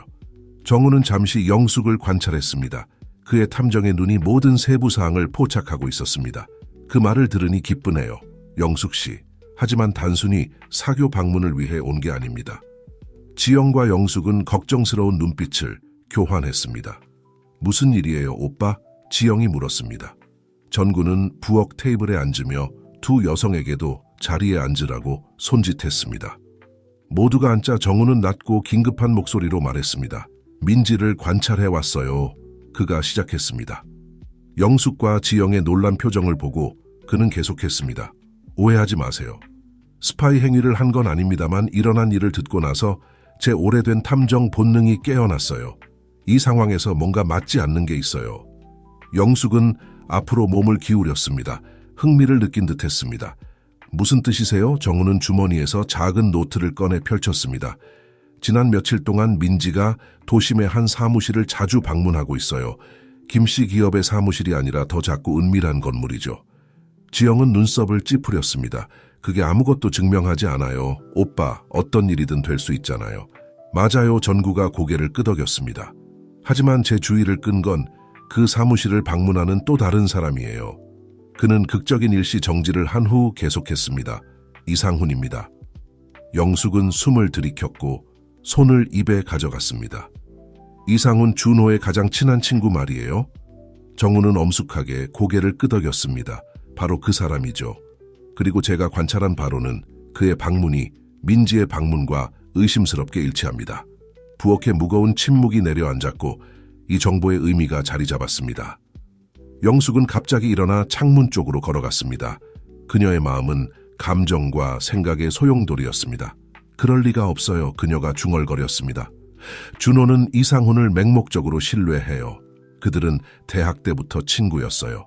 정우는 잠시 영숙을 관찰했습니다. 그의 탐정의 눈이 모든 세부 사항을 포착하고 있었습니다. 그 말을 들으니 기쁘네요. 영숙 씨. 하지만 단순히 사교 방문을 위해 온 게 아닙니다. 지영과 영숙은 걱정스러운 눈빛을 교환했습니다. 무슨 일이에요, 오빠? 지영이 물었습니다. 전구는 부엌 테이블에 앉으며 두 여성에게도 자리에 앉으라고 손짓했습니다. 모두가 앉자 정우는 낮고 긴급한 목소리로 말했습니다. 민지를 관찰해왔어요. 그가 시작했습니다. 영숙과 지영의 놀란 표정을 보고 그는 계속했습니다. 오해하지 마세요. 스파이 행위를 한 건 아닙니다만 일어난 일을 듣고 나서 제 오래된 탐정 본능이 깨어났어요. 이 상황에서 뭔가 맞지 않는 게 있어요. 영숙은 앞으로 몸을 기울였습니다. 흥미를 느낀 듯했습니다. 무슨 뜻이세요? 정우는 주머니에서 작은 노트를 꺼내 펼쳤습니다. 지난 며칠 동안 민지가 도심의 한 사무실을 자주 방문하고 있어요. 김씨 기업의 사무실이 아니라 더 작고 은밀한 건물이죠. 지영은 눈썹을 찌푸렸습니다. 그게 아무것도 증명하지 않아요. 오빠, 어떤 일이든 될 수 있잖아요. 맞아요. 전구가 고개를 끄덕였습니다. 하지만 제 주의를 끈 건 그 사무실을 방문하는 또 다른 사람이에요. 그는 극적인 일시 정지를 한 후 계속했습니다. 이상훈입니다. 영숙은 숨을 들이켰고 손을 입에 가져갔습니다. 이상훈 준호의 가장 친한 친구 말이에요. 정우는 엄숙하게 고개를 끄덕였습니다. 바로 그 사람이죠. 그리고 제가 관찰한 바로는 그의 방문이 민지의 방문과 의심스럽게 일치합니다. 부엌에 무거운 침묵이 내려앉았고 이 정보의 의미가 자리 잡았습니다. 영숙은 갑자기 일어나 창문 쪽으로 걸어갔습니다. 그녀의 마음은 감정과 생각의 소용돌이였습니다. 그럴 리가 없어요. 그녀가 중얼거렸습니다. 준호는 이상훈을 맹목적으로 신뢰해요. 그들은 대학 때부터 친구였어요.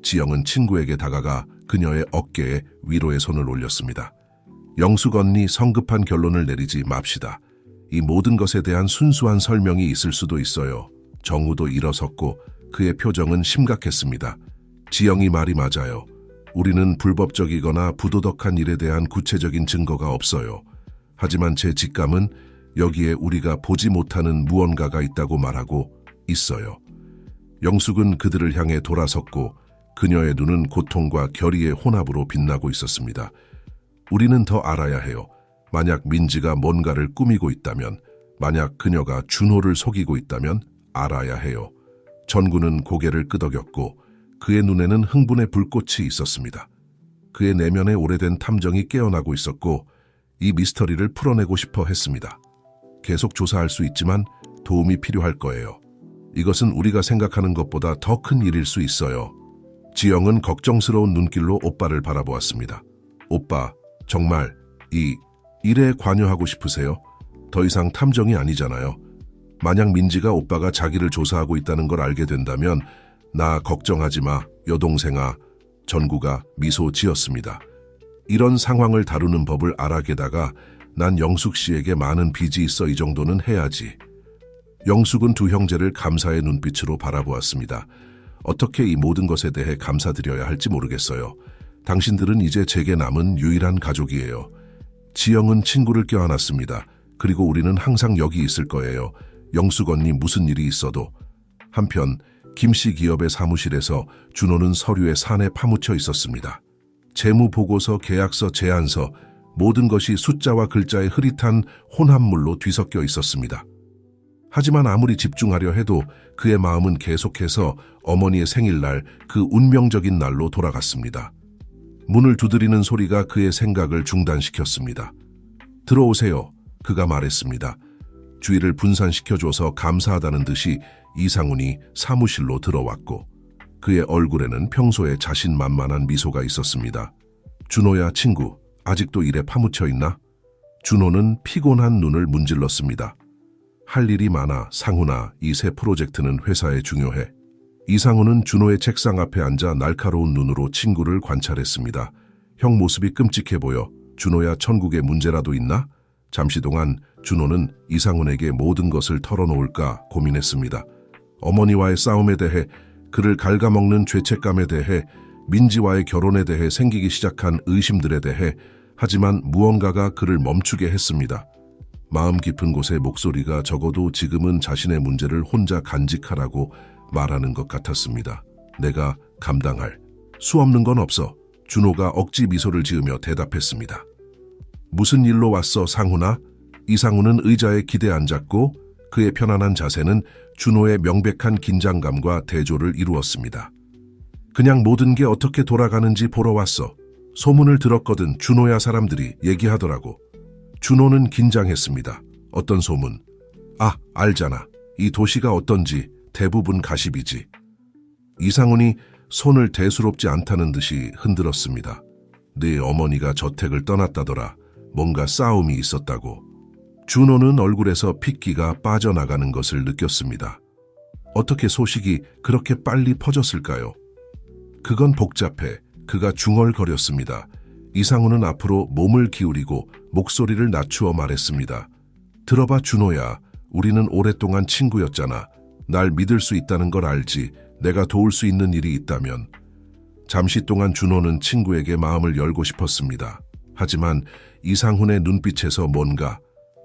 지영은 친구에게 다가가 그녀의 어깨에 위로의 손을 올렸습니다. 영숙 언니, 성급한 결론을 내리지 맙시다. 이 모든 것에 대한 순수한 설명이 있을 수도 있어요. 정우도 일어섰고 그의 표정은 심각했습니다. 지영이 말이 맞아요. 우리는 불법적이거나 부도덕한 일에 대한 구체적인 증거가 없어요. 하지만 제 직감은 여기에 우리가 보지 못하는 무언가가 있다고 말하고 있어요. 영숙은 그들을 향해 돌아섰고 그녀의 눈은 고통과 결의의 혼합으로 빛나고 있었습니다. 우리는 더 알아야 해요. 만약 민지가 뭔가를 꾸미고 있다면, 만약 그녀가 준호를 속이고 있다면 알아야 해요. 전구는 고개를 끄덕였고 그의 눈에는 흥분의 불꽃이 있었습니다. 그의 내면에 오래된 탐정이 깨어나고 있었고 이 미스터리를 풀어내고 싶어 했습니다. 계속 조사할 수 있지만 도움이 필요할 거예요. 이것은 우리가 생각하는 것보다 더 큰 일일 수 있어요. 지영은 걱정스러운 눈길로 오빠를 바라보았습니다. 오빠, 정말 이 일에 관여하고 싶으세요? 더 이상 탐정이 아니잖아요. 만약 민지가 오빠가 자기를 조사하고 있다는 걸 알게 된다면 나 걱정하지 마, 여동생아. 전구가 미소 지었습니다. 이런 상황을 다루는 법을 알아 게다가 난 영숙 씨에게 많은 빚이 있어 이 정도는 해야지. 영숙은 두 형제를 감사의 눈빛으로 바라보았습니다. 어떻게 이 모든 것에 대해 감사드려야 할지 모르겠어요. 당신들은 이제 제게 남은 유일한 가족이에요. 지영은 친구를 껴안았습니다. 그리고 우리는 항상 여기 있을 거예요. 영숙 언니 무슨 일이 있어도. 한편 김씨 기업의 사무실에서 준호는 서류에 산에 파묻혀 있었습니다. 재무보고서, 계약서, 제안서, 모든 것이 숫자와 글자의 흐릿한 혼합물로 뒤섞여 있었습니다. 하지만 아무리 집중하려 해도 그의 마음은 계속해서 어머니의 생일날 그 운명적인 날로 돌아갔습니다. 문을 두드리는 소리가 그의 생각을 중단시켰습니다. 들어오세요. 그가 말했습니다. 주의를 분산시켜줘서 감사하다는 듯이 이상훈이 사무실로 들어왔고 그의 얼굴에는 평소에 자신만만한 미소가 있었습니다. 준호야 친구, 아직도 일에 파묻혀 있나? 준호는 피곤한 눈을 문질렀습니다. 할 일이 많아 상훈아, 이 새 프로젝트는 회사에 중요해. 이상훈은 준호의 책상 앞에 앉아 날카로운 눈으로 친구를 관찰했습니다. 형 모습이 끔찍해 보여. 준호야 천국에 문제라도 있나? 잠시 동안 준호는 이상훈에게 모든 것을 털어놓을까 고민했습니다. 어머니와의 싸움에 대해, 그를 갉아먹는 죄책감에 대해, 민지와의 결혼에 대해 생기기 시작한 의심들에 대해, 하지만 무언가가 그를 멈추게 했습니다. 마음 깊은 곳의 목소리가 적어도 지금은 자신의 문제를 혼자 간직하라고 말하는 것 같았습니다. 내가 감당할 수 없는 건 없어. 준호가 억지 미소를 지으며 대답했습니다. 무슨 일로 왔어, 상훈아? 이상훈은 의자에 기대 앉았고 그의 편안한 자세는 준호의 명백한 긴장감과 대조를 이루었습니다. 그냥 모든 게 어떻게 돌아가는지 보러 왔어. 소문을 들었거든. 준호야 사람들이 얘기하더라고. 준호는 긴장했습니다. 어떤 소문? 아, 알잖아. 이 도시가 어떤지 대부분 가십이지. 이상훈이 손을 대수롭지 않다는 듯이 흔들었습니다. 네 어머니가 저택을 떠났다더라. 뭔가 싸움이 있었다고. 준호는 얼굴에서 핏기가 빠져나가는 것을 느꼈습니다. 어떻게 소식이 그렇게 빨리 퍼졌을까요? 그건 복잡해. 그가 중얼거렸습니다. 이상훈은 앞으로 몸을 기울이고 목소리를 낮추어 말했습니다. 들어봐 준호야. 우리는 오랫동안 친구였잖아. 날 믿을 수 있다는 걸 알지. 내가 도울 수 있는 일이 있다면. 잠시 동안 준호는 친구에게 마음을 열고 싶었습니다. 하지만 이상훈의 눈빛에서 뭔가,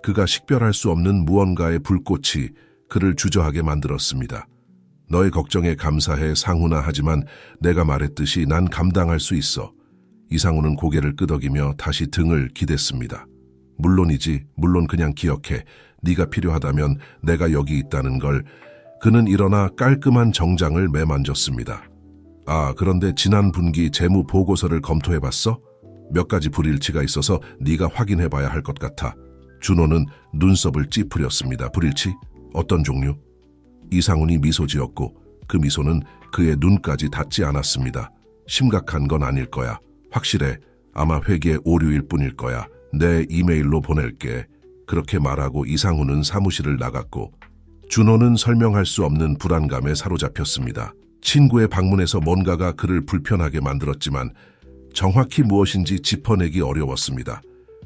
그가 식별할 수 없는 무언가의 불꽃이 그를 주저하게 만들었습니다. 너의 걱정에 감사해 상훈아. 하지만 내가 말했듯이 난 감당할 수 있어. 이상훈은 고개를 끄덕이며 다시 등을 기댔습니다. 물론이지. 물론 그냥 기억해. 네가 필요하다면 내가 여기 있다는 걸. 그는 일어나 깔끔한 정장을 매만졌습니다. 아, 그런데 지난 분기 재무 보고서를 검토해봤어? 몇 가지 불일치가 있어서 네가 확인해봐야 할 것 같아. 준호는 눈썹을 찌푸렸습니다. 불일치? 어떤 종류? 이상훈이 미소 지었고 그 미소는 그의 눈까지 닿지 않았습니다. 심각한 건 아닐 거야. 확실해. 아마 회계 오류일 뿐일 거야. 내 이메일로 보낼게. 그렇게 말하고 이상훈은 사무실을 나갔고 준호는 설명할 수 없는 불안감에 사로잡혔습니다. 친구의 방문에서 뭔가가 그를 불편하게 만들었지만 정확히 무엇인지 짚어내기 어려웠습니다.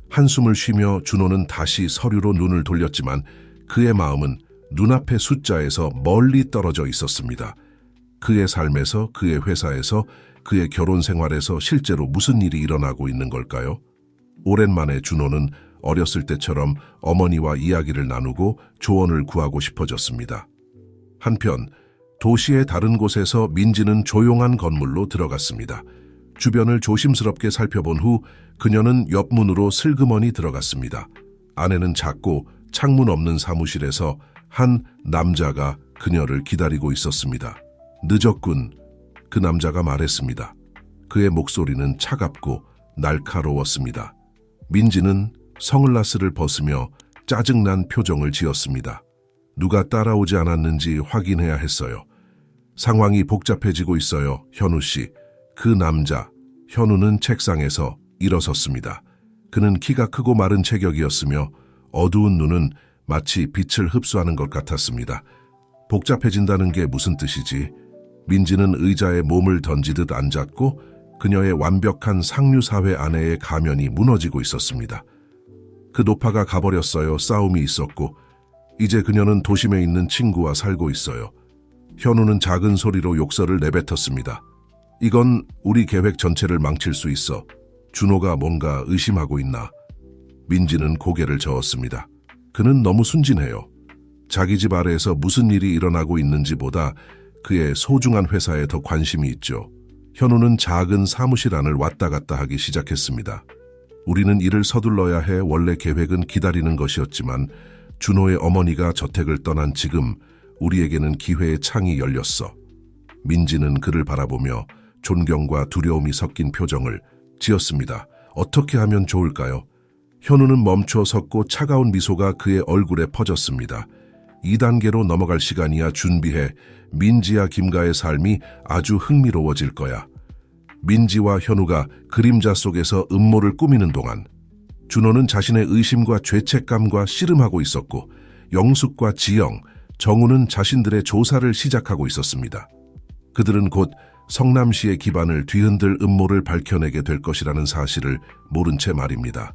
한숨을 쉬며 준호는 다시 서류로 눈을 돌렸지만 그의 마음은 눈앞의 숫자에서 멀리 떨어져 있었습니다. 그의 삶에서, 그의 회사에서, 그의 결혼 생활에서 실제로 무슨 일이 일어나고 있는 걸까요? 오랜만에 준호는 어렸을 때처럼 어머니와 이야기를 나누고 조언을 구하고 싶어졌습니다. 한편 도시의 다른 곳에서 민지는 조용한 건물로 들어갔습니다. 주변을 조심스럽게 살펴본 후 그녀는 옆문으로 슬그머니 들어갔습니다. 안에는 작고 창문 없는 사무실에서 한 남자가 그녀를 기다리고 있었습니다. 늦었군. 그 남자가 말했습니다. 그의 목소리는 차갑고 날카로웠습니다. 민지는 선글라스를 벗으며 짜증난 표정을 지었습니다. 누가 따라오지 않았는지 확인해야 했어요. 상황이 복잡해지고 있어요, 현우 씨. 그 남자, 현우는 책상에서 일어섰습니다. 그는 키가 크고 마른 체격이었으며 어두운 눈은 마치 빛을 흡수하는 것 같았습니다. 복잡해진다는 게 무슨 뜻이지? 민지는 의자에 몸을 던지듯 앉았고 그녀의 완벽한 상류사회 아내의 가면이 무너지고 있었습니다. 그 노파가 가버렸어요. 싸움이 있었고 이제 그녀는 도심에 있는 친구와 살고 있어요. 현우는 작은 소리로 욕설을 내뱉었습니다. 이건 우리 계획 전체를 망칠 수 있어. 준호가 뭔가 의심하고 있나? 민지는 고개를 저었습니다. 그는 너무 순진해요. 자기 집 아래에서 무슨 일이 일어나고 있는지보다 그의 소중한 회사에 더 관심이 있죠. 현우는 작은 사무실 안을 왔다 갔다 하기 시작했습니다. 우리는 일을 서둘러야 해. 원래 계획은 기다리는 것이었지만 준호의 어머니가 저택을 떠난 지금 우리에게는 기회의 창이 열렸어. 민지는 그를 바라보며 존경과 두려움이 섞인 표정을 지었습니다. 어떻게 하면 좋을까요? 현우는 멈춰 섰고 차가운 미소가 그의 얼굴에 퍼졌습니다. 2단계로 넘어갈 시간이야. 준비해. 민지와 김가의 삶이 아주 흥미로워질 거야. 민지와 현우가 그림자 속에서 음모를 꾸미는 동안 준호는 자신의 의심과 죄책감과 씨름하고 있었고 영숙과 지영, 정우는 자신들의 조사를 시작하고 있었습니다. 그들은 곧 성남시의 기반을 뒤흔들 음모를 밝혀내게 될 것이라는 사실을 모른 채 말입니다.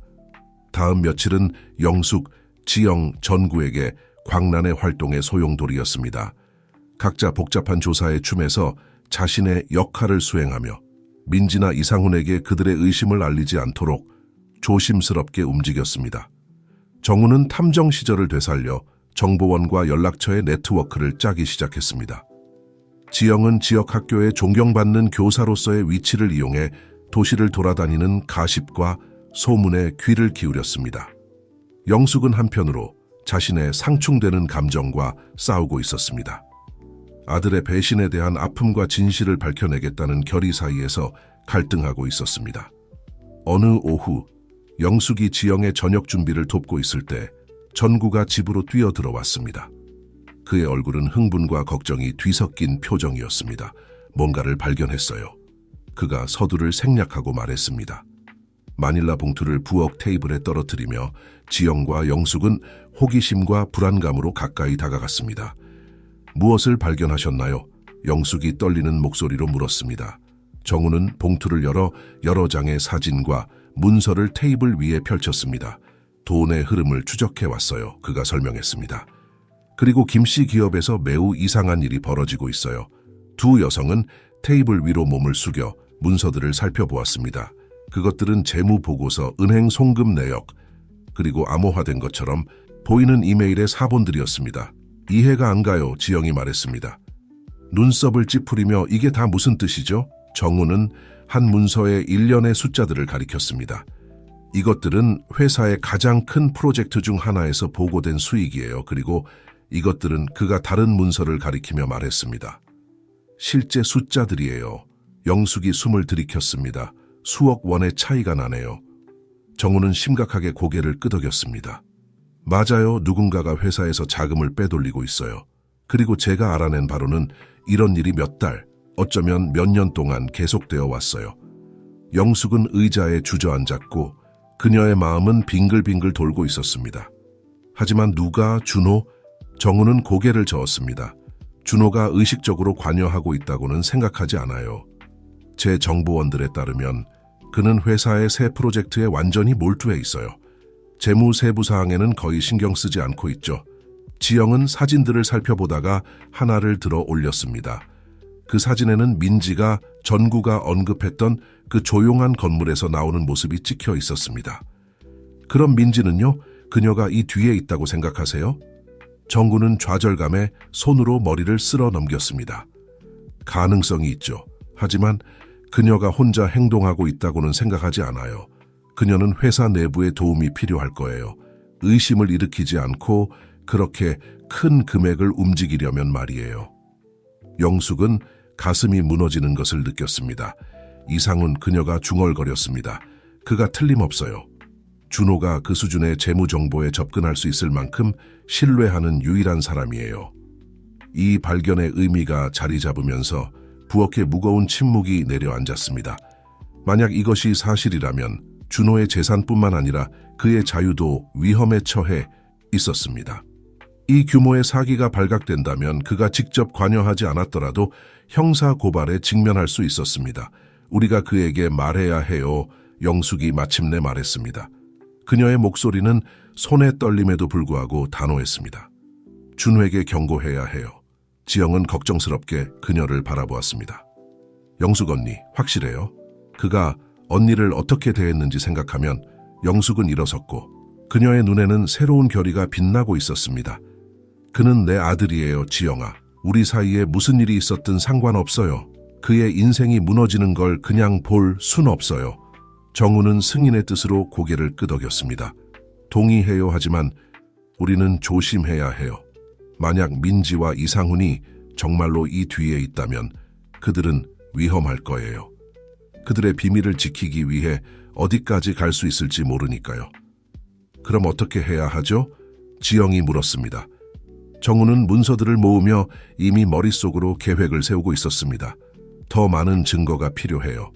다음 며칠은 영숙, 지영, 전구에게 광란의 활동의 소용돌이였습니다. 각자 복잡한 조사에 춤에서 자신의 역할을 수행하며 민지나 이상훈에게 그들의 의심을 알리지 않도록 조심스럽게 움직였습니다. 정우는 탐정 시절을 되살려 정보원과 연락처의 네트워크를 짜기 시작했습니다. 지영은 지역 학교에 존경받는 교사로서의 위치를 이용해 도시를 돌아다니는 가십과 소문에 귀를 기울였습니다. 영숙은 한편으로 자신의 상충되는 감정과 싸우고 있었습니다. 아들의 배신에 대한 아픔과 진실을 밝혀내겠다는 결의 사이에서 갈등하고 있었습니다. 어느 오후 영숙이 지영의 저녁 준비를 돕고 있을 때 전구가 집으로 뛰어들어왔습니다. 그의 얼굴은 흥분과 걱정이 뒤섞인 표정이었습니다. 뭔가를 발견했어요. 그가 서두를 생략하고 말했습니다. 마닐라 봉투를 부엌 테이블에 떨어뜨리며 지영과 영숙은 호기심과 불안감으로 가까이 다가갔습니다. 무엇을 발견하셨나요? 영숙이 떨리는 목소리로 물었습니다. 정우는 봉투를 열어 여러 장의 사진과 문서를 테이블 위에 펼쳤습니다. 돈의 흐름을 추적해 왔어요. 그가 설명했습니다. 그리고 김씨 기업에서 매우 이상한 일이 벌어지고 있어요. 두 여성은 테이블 위로 몸을 숙여 문서들을 살펴보았습니다. 그것들은 재무보고서, 은행 송금 내역, 그리고 암호화된 것처럼 보이는 이메일의 사본들이었습니다. 이해가 안 가요, 지영이 말했습니다. 눈썹을 찌푸리며 이게 다 무슨 뜻이죠? 정우는 한 문서의 일련의 숫자들을 가리켰습니다. 이것들은 회사의 가장 큰 프로젝트 중 하나에서 보고된 수익이에요. 그리고 이것들은 그가 다른 문서를 가리키며 말했습니다. 실제 숫자들이에요. 영숙이 숨을 들이켰습니다. 수억 원의 차이가 나네요. 정우는 심각하게 고개를 끄덕였습니다. 맞아요. 누군가가 회사에서 자금을 빼돌리고 있어요. 그리고 제가 알아낸 바로는 이런 일이 몇 달, 어쩌면 몇 년 동안 계속되어 왔어요. 영숙은 의자에 주저앉았고 그녀의 마음은 빙글빙글 돌고 있었습니다. 하지만 누가? 준호? 정우는 고개를 저었습니다. 준호가 의식적으로 관여하고 있다고는 생각하지 않아요. 제 정보원들에 따르면 그는 회사의 새 프로젝트에 완전히 몰두해 있어요. 재무 세부 사항에는 거의 신경 쓰지 않고 있죠. 지영은 사진들을 살펴보다가 하나를 들어 올렸습니다. 그 사진에는 민지가 전구가 언급했던 그 조용한 건물에서 나오는 모습이 찍혀 있었습니다. 그럼 민지는요? 그녀가 이 뒤에 있다고 생각하세요? 정구는 좌절감에 손으로 머리를 쓸어 넘겼습니다. 가능성이 있죠. 하지만 그녀가 혼자 행동하고 있다고는 생각하지 않아요. 그녀는 회사 내부의 도움이 필요할 거예요. 의심을 일으키지 않고 그렇게 큰 금액을 움직이려면 말이에요. 영숙은 가슴이 무너지는 것을 느꼈습니다. 이상훈 그녀가 중얼거렸습니다. 그가 틀림없어요. 준호가 그 수준의 재무 정보에 접근할 수 있을 만큼 신뢰하는 유일한 사람이에요. 이 발견의 의미가 자리 잡으면서 부엌에 무거운 침묵이 내려앉았습니다. 만약 이것이 사실이라면 준호의 재산뿐만 아니라 그의 자유도 위험에 처해 있었습니다. 이 규모의 사기가 발각된다면 그가 직접 관여하지 않았더라도 형사 고발에 직면할 수 있었습니다. 우리가 그에게 말해야 해요. 영숙이 마침내 말했습니다. 그녀의 목소리는 손의 떨림에도 불구하고 단호했습니다. 준호에게 경고해야 해요. 지영은 걱정스럽게 그녀를 바라보았습니다. 영숙 언니, 확실해요? 그가 언니를 어떻게 대했는지 생각하면 영숙은 일어섰고 그녀의 눈에는 새로운 결의가 빛나고 있었습니다. 그는 내 아들이에요, 지영아. 우리 사이에 무슨 일이 있었든 상관없어요. 그의 인생이 무너지는 걸 그냥 볼 순 없어요. 정우는 승인의 뜻으로 고개를 끄덕였습니다. 동의해요. 하지만 우리는 조심해야 해요. 만약 민지와 이상훈이 정말로 이 뒤에 있다면 그들은 위험할 거예요. 그들의 비밀을 지키기 위해 어디까지 갈 수 있을지 모르니까요. 그럼 어떻게 해야 하죠? 지영이 물었습니다. 정우는 문서들을 모으며 이미 머릿속으로 계획을 세우고 있었습니다. 더 많은 증거가 필요해요.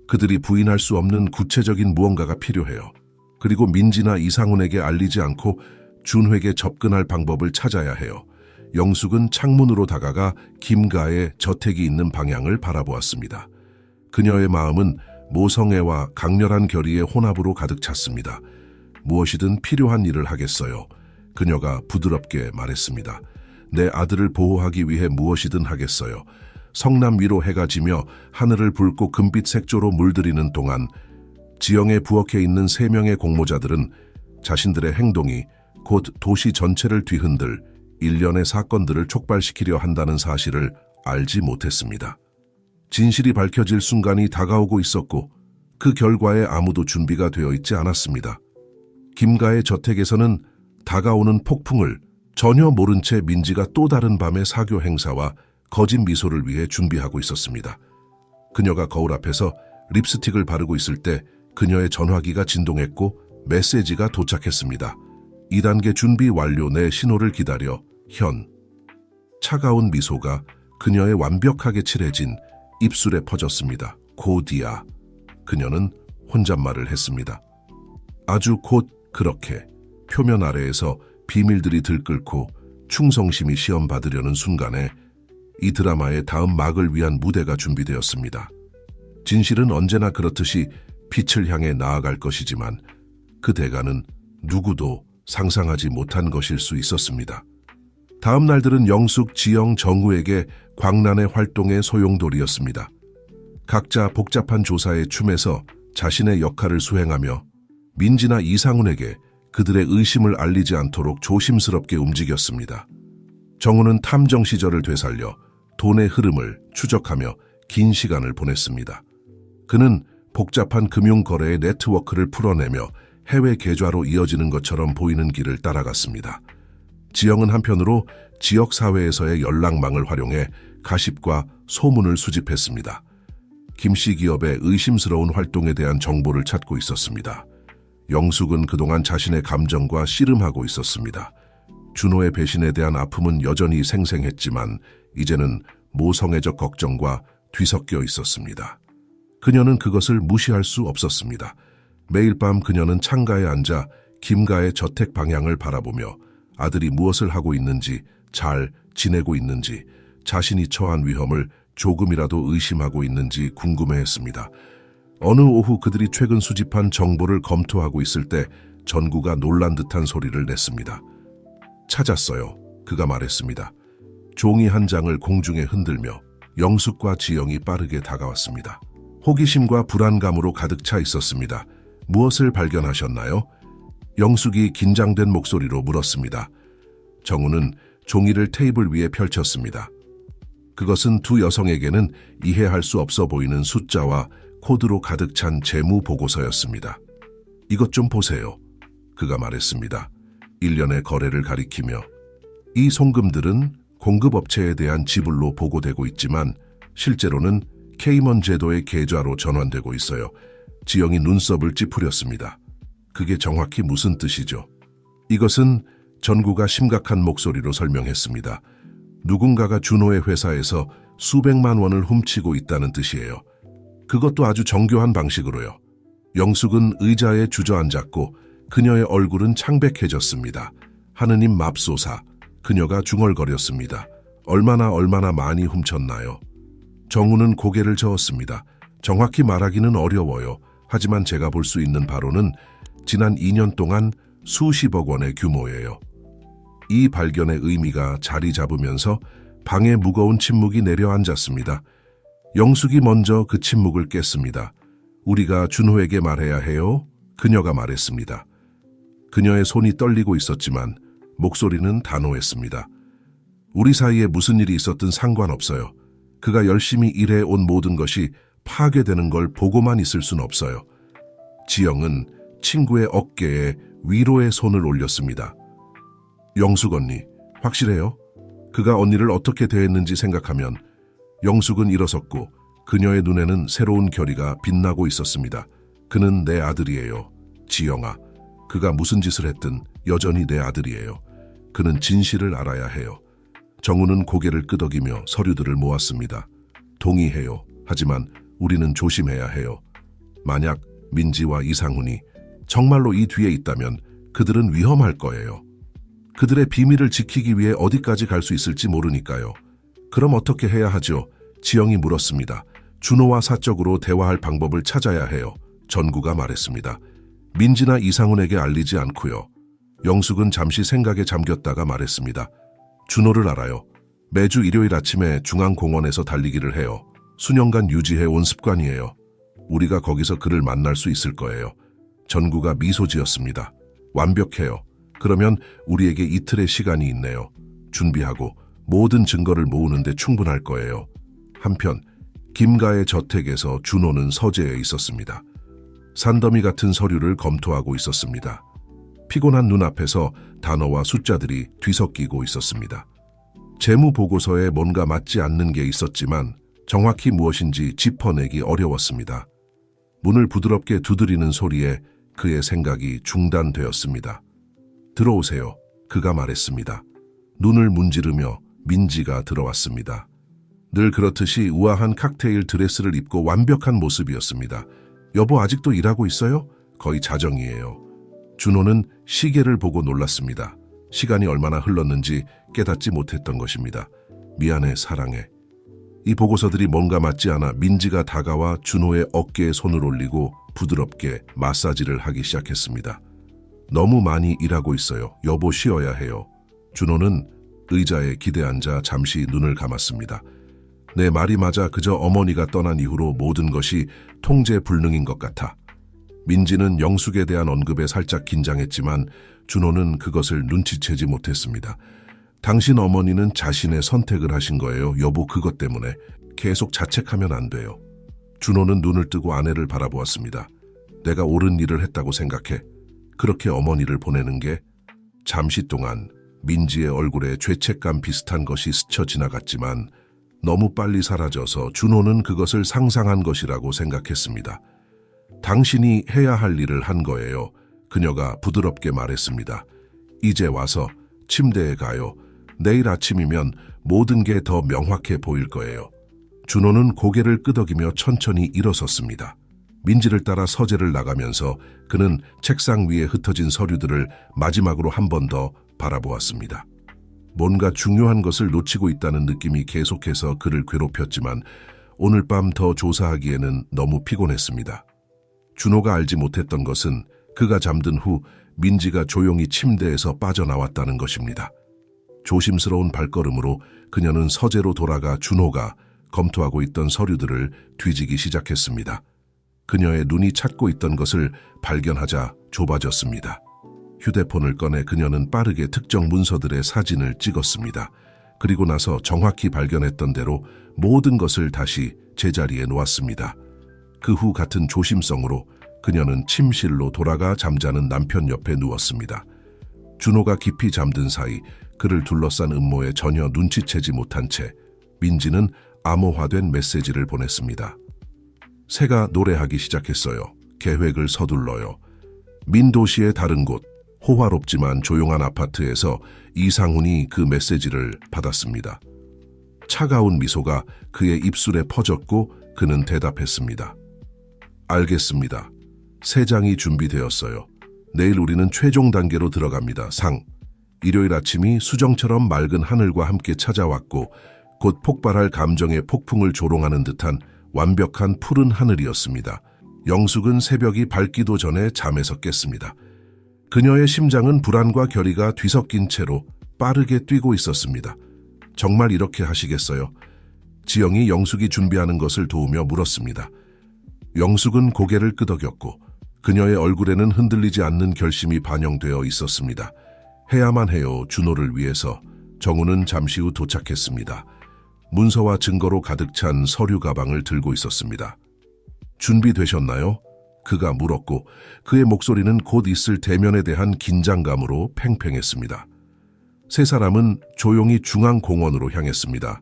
그들이 부인할 수 없는 구체적인 무언가가 필요해요. 그리고 민지나 이상훈에게 알리지 않고 준호에게 접근할 방법을 찾아야 해요. 영숙은 창문으로 다가가 김가의 저택이 있는 방향을 바라보았습니다. 그녀의 마음은 모성애와 강렬한 결의의 혼합으로 가득 찼습니다. 무엇이든 필요한 일을 하겠어요. 그녀가 부드럽게 말했습니다. 내 아들을 보호하기 위해 무엇이든 하겠어요. 성남 위로 해가 지며 하늘을 붉고 금빛 색조로 물들이는 동안 지영의 부엌에 있는 3명의 공모자들은 자신들의 행동이 곧 도시 전체를 뒤흔들 일련의 사건들을 촉발시키려 한다는 사실을 알지 못했습니다. 진실이 밝혀질 순간이 다가오고 있었고 그 결과에 아무도 준비가 되어 있지 않았습니다. 김가의 저택에서는 다가오는 폭풍을 전혀 모른 채 민지가 또 다른 밤의 사교 행사와 거짓 미소를 위해 준비하고 있었습니다. 그녀가 거울 앞에서 립스틱을 바르고 있을 때 그녀의 전화기가 진동했고 메시지가 도착했습니다. 2단계 준비 완료. 내 신호를 기다려. 현. 차가운 미소가 그녀의 완벽하게 칠해진 입술에 퍼졌습니다. 곧이야. 그녀는 혼잣말을 했습니다. 아주 곧 그렇게 표면 아래에서 비밀들이 들끓고 충성심이 시험받으려는 순간에 이 드라마의 다음 막을 위한 무대가 준비되었습니다. 진실은 언제나 그렇듯이 빛을 향해 나아갈 것이지만 그 대가는 누구도 상상하지 못한 것일 수 있었습니다. 다음 날들은 영숙, 지영, 정우에게 광란의 활동의 소용돌이였습니다. 각자 복잡한 조사의 춤에서 자신의 역할을 수행하며 민지나 이상훈에게 그들의 의심을 알리지 않도록 조심스럽게 움직였습니다. 정우는 탐정 시절을 되살려 돈의 흐름을 추적하며 긴 시간을 보냈습니다. 그는 복잡한 금융거래의 네트워크를 풀어내며 해외 계좌로 이어지는 것처럼 보이는 길을 따라갔습니다. 지영은 한편으로 지역사회에서의 연락망을 활용해 가십과 소문을 수집했습니다. 김씨 기업의 의심스러운 활동에 대한 정보를 찾고 있었습니다. 영숙은 그동안 자신의 감정과 씨름하고 있었습니다. 준호의 배신에 대한 아픔은 여전히 생생했지만 이제는 모성애적 걱정과 뒤섞여 있었습니다. 그녀는 그것을 무시할 수 없었습니다. 매일 밤 그녀는 창가에 앉아 김가의 저택 방향을 바라보며 아들이 무엇을 하고 있는지, 잘 지내고 있는지, 자신이 처한 위험을 조금이라도 의심하고 있는지 궁금해했습니다. 어느 오후 그들이 최근 수집한 정보를 검토하고 있을 때 전구가 놀란 듯한 소리를 냈습니다. 찾았어요. 그가 말했습니다. 종이 한 장을 공중에 흔들며 영숙과 지영이 빠르게 다가왔습니다. 호기심과 불안감으로 가득 차 있었습니다. 무엇을 발견하셨나요? 영숙이 긴장된 목소리로 물었습니다. 정우는 종이를 테이블 위에 펼쳤습니다. 그것은 두 여성에게는 이해할 수 없어 보이는 숫자와 코드로 가득 찬 재무 보고서였습니다. 이것 좀 보세요. 그가 말했습니다. 일련의 거래를 가리키며 이 송금들은 공급업체에 대한 지불로 보고되고 있지만 실제로는 케이먼 제도의 계좌로 전환되고 있어요. 지영이 눈썹을 찌푸렸습니다. 그게 정확히 무슨 뜻이죠? 이것은 전구가 심각한 목소리로 설명했습니다. 누군가가 준호의 회사에서 수백만 원을 훔치고 있다는 뜻이에요. 그것도 아주 정교한 방식으로요. 영숙은 의자에 주저앉았고 그녀의 얼굴은 창백해졌습니다. 하느님 맙소사. 그녀가 중얼거렸습니다. 얼마나 많이 훔쳤나요? 정우는 고개를 저었습니다. 정확히 말하기는 어려워요. 하지만 제가 볼 수 있는 바로는 지난 2년 동안 수십억 원의 규모예요. 이 발견의 의미가 자리 잡으면서 방에 무거운 침묵이 내려앉았습니다. 영숙이 먼저 그 침묵을 깼습니다. 우리가 준호에게 말해야 해요? 그녀가 말했습니다. 그녀의 손이 떨리고 있었지만 목소리는 단호했습니다. 우리 사이에 무슨 일이 있었든 상관없어요. 그가 열심히 일해온 모든 것이 파괴되는 걸 보고만 있을 순 없어요. 지영은 친구의 어깨에 위로의 손을 올렸습니다. 영숙 언니, 확실해요? 그가 언니를 어떻게 대했는지 생각하면. 영숙은 일어섰고 그녀의 눈에는 새로운 결의가 빛나고 있었습니다. 그는 내 아들이에요. 지영아, 그가 무슨 짓을 했든 여전히 내 아들이에요. 그는 진실을 알아야 해요. 정우는 고개를 끄덕이며 서류들을 모았습니다. 동의해요. 하지만 우리는 조심해야 해요. 만약 민지와 이상훈이 정말로 이 뒤에 있다면 그들은 위험할 거예요. 그들의 비밀을 지키기 위해 어디까지 갈 수 있을지 모르니까요. 그럼 어떻게 해야 하죠? 지영이 물었습니다. 준호와 사적으로 대화할 방법을 찾아야 해요. 전구가 말했습니다. 민지나 이상훈에게 알리지 않고요. 영숙은 잠시 생각에 잠겼다가 말했습니다. 준호를 알아요. 매주 일요일 아침에 중앙공원에서 달리기를 해요. 수년간 유지해온 습관이에요. 우리가 거기서 그를 만날 수 있을 거예요. 전구가 미소 지었습니다. 완벽해요. 그러면 우리에게 이틀의 시간이 있네요. 준비하고 모든 증거를 모으는데 충분할 거예요. 한편 김가의 저택에서 준호는 서재에 있었습니다. 산더미 같은 서류를 검토하고 있었습니다. 피곤한 눈앞에서 단어와 숫자들이 뒤섞이고 있었습니다. 재무보고서에 뭔가 맞지 않는 게 있었지만 정확히 무엇인지 짚어내기 어려웠습니다. 문을 부드럽게 두드리는 소리에 그의 생각이 중단되었습니다. 들어오세요. 그가 말했습니다. 눈을 문지르며 민지가 들어왔습니다. 늘 그렇듯이 우아한 칵테일 드레스를 입고 완벽한 모습이었습니다. 여보 아직도 일하고 있어요? 거의 자정이에요. 준호는 시계를 보고 놀랐습니다. 시간이 얼마나 흘렀는지 깨닫지 못했던 것입니다. 미안해, 사랑해. 이 보고서들이 뭔가 맞지 않아 민지가 다가와 준호의 어깨에 손을 올리고 부드럽게 마사지를 하기 시작했습니다. 너무 많이 일하고 있어요. 여보 쉬어야 해요. 준호는 의자에 기대앉아 잠시 눈을 감았습니다. 내 말이 맞아. 그저 어머니가 떠난 이후로 모든 것이 통제 불능인 것 같아. 민지는 영숙에 대한 언급에 살짝 긴장했지만 준호는 그것을 눈치채지 못했습니다. 당신 어머니는 자신의 선택을 하신 거예요. 여보 그것 때문에 계속 자책하면 안 돼요. 준호는 눈을 뜨고 아내를 바라보았습니다. 내가 옳은 일을 했다고 생각해. 그렇게 어머니를 보내는 게. 잠시 동안 민지의 얼굴에 죄책감 비슷한 것이 스쳐 지나갔지만 너무 빨리 사라져서 준호는 그것을 상상한 것이라고 생각했습니다. 당신이 해야 할 일을 한 거예요. 그녀가 부드럽게 말했습니다. 이제 와서 침대에 가요. 내일 아침이면 모든 게 더 명확해 보일 거예요. 준호는 고개를 끄덕이며 천천히 일어섰습니다. 민지를 따라 서재를 나가면서 그는 책상 위에 흩어진 서류들을 마지막으로 한 번 더 바라보았습니다. 뭔가 중요한 것을 놓치고 있다는 느낌이 계속해서 그를 괴롭혔지만 오늘 밤 더 조사하기에는 너무 피곤했습니다. 준호가 알지 못했던 것은 그가 잠든 후 민지가 조용히 침대에서 빠져나왔다는 것입니다. 조심스러운 발걸음으로 그녀는 서재로 돌아가 준호가 검토하고 있던 서류들을 뒤지기 시작했습니다. 그녀의 눈이 찾고 있던 것을 발견하자 좁아졌습니다. 휴대폰을 꺼내 그녀는 빠르게 특정 문서들의 사진을 찍었습니다. 그리고 나서 정확히 발견했던 대로 모든 것을 다시 제자리에 놓았습니다. 그 후 같은 조심성으로 그녀는 침실로 돌아가 잠자는 남편 옆에 누웠습니다. 준호가 깊이 잠든 사이 그를 둘러싼 음모에 전혀 눈치채지 못한 채 민지는 암호화된 메시지를 보냈습니다. 새가 노래하기 시작했어요. 계획을 서둘러요. 민도시의 다른 곳, 호화롭지만 조용한 아파트에서 이상훈이 그 메시지를 받았습니다. 차가운 미소가 그의 입술에 퍼졌고 그는 대답했습니다. 알겠습니다. 세 장이 준비되었어요. 내일 우리는 최종 단계로 들어갑니다. 상. 일요일 아침이 수정처럼 맑은 하늘과 함께 찾아왔고 곧 폭발할 감정의 폭풍을 조롱하는 듯한 완벽한 푸른 하늘이었습니다. 영숙은 새벽이 밝기도 전에 잠에서 깼습니다. 그녀의 심장은 불안과 결의가 뒤섞인 채로 빠르게 뛰고 있었습니다. 정말 이렇게 하시겠어요? 지영이 영숙이 준비하는 것을 도우며 물었습니다. 영숙은 고개를 끄덕였고 그녀의 얼굴에는 흔들리지 않는 결심이 반영되어 있었습니다. 해야만 해요, 준호를 위해서. 정우는 잠시 후 도착했습니다. 문서와 증거로 가득 찬 서류 가방을 들고 있었습니다. 준비되셨나요? 그가 물었고 그의 목소리는 곧 있을 대면에 대한 긴장감으로 팽팽했습니다. 세 사람은 조용히 중앙공원으로 향했습니다.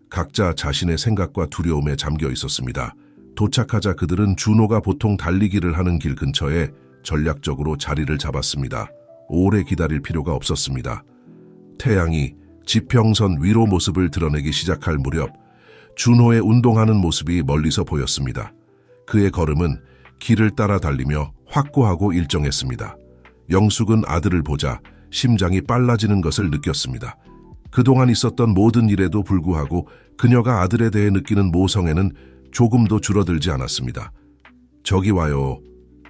각자 자신의 생각과 두려움에 잠겨 있었습니다. 도착하자 그들은 준호가 보통 달리기를 하는 길 근처에 전략적으로 자리를 잡았습니다. 오래 기다릴 필요가 없었습니다. 태양이 지평선 위로 모습을 드러내기 시작할 무렵 준호의 운동하는 모습이 멀리서 보였습니다. 그의 걸음은 길을 따라 달리며 확고하고 일정했습니다. 영숙은 아들을 보자 심장이 빨라지는 것을 느꼈습니다. 그동안 있었던 모든 일에도 불구하고 그녀가 아들에 대해 느끼는 모성애는 조금도 줄어들지 않았습니다. 저기 와요.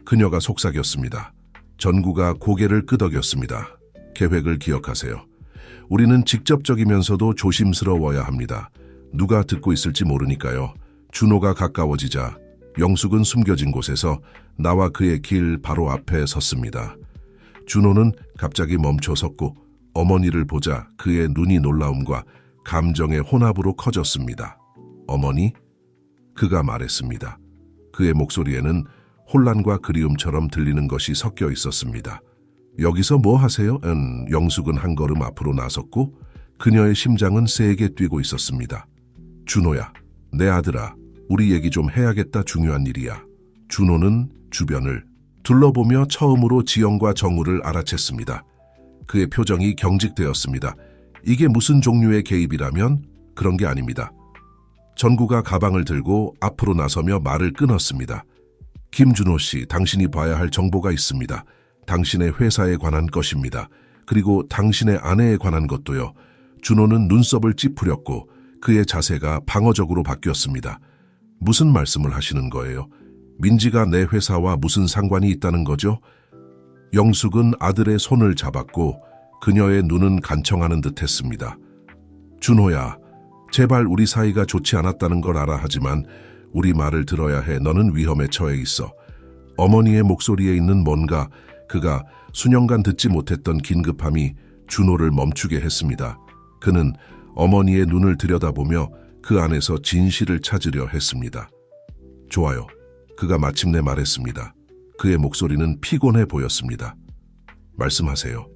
그녀가 속삭였습니다. 전구가 고개를 끄덕였습니다. 계획을 기억하세요. 우리는 직접적이면서도 조심스러워야 합니다. 누가 듣고 있을지 모르니까요. 준호가 가까워지자 영숙은 숨겨진 곳에서 나와 그의 길 바로 앞에 섰습니다. 준호는 갑자기 멈춰 섰고 어머니를 보자 그의 눈이 놀라움과 감정의 혼합으로 커졌습니다. 어머니? 그가 말했습니다. 그의 목소리에는 혼란과 그리움처럼 들리는 것이 섞여 있었습니다. 여기서 뭐 하세요? 영숙은 한 걸음 앞으로 나섰고 그녀의 심장은 세게 뛰고 있었습니다. 준호야, 내 아들아, 우리 얘기 좀 해야겠다. 중요한 일이야. 준호는 주변을 둘러보며 처음으로 지영과 정우를 알아챘습니다. 그의 표정이 경직되었습니다. 이게 무슨 종류의 개입이라면? 그런 게 아닙니다. 전구가 가방을 들고 앞으로 나서며 말을 끊었습니다. 김준호 씨, 당신이 봐야 할 정보가 있습니다. 당신의 회사에 관한 것입니다. 그리고 당신의 아내에 관한 것도요. 준호는 눈썹을 찌푸렸고 그의 자세가 방어적으로 바뀌었습니다. 무슨 말씀을 하시는 거예요? 민지가 내 회사와 무슨 상관이 있다는 거죠? 영숙은 아들의 손을 잡았고 그녀의 눈은 간청하는 듯 했습니다. 준호야, 제발 우리 사이가 좋지 않았다는 걸 알아. 하지만 우리 말을 들어야 해. 너는 위험에 처해 있어. 어머니의 목소리에 있는 뭔가, 그가 수년간 듣지 못했던 긴급함이 준호를 멈추게 했습니다. 그는 어머니의 눈을 들여다보며 그 안에서 진실을 찾으려 했습니다. 좋아요. 그가 마침내 말했습니다. 그의 목소리는 피곤해 보였습니다. 말씀하세요.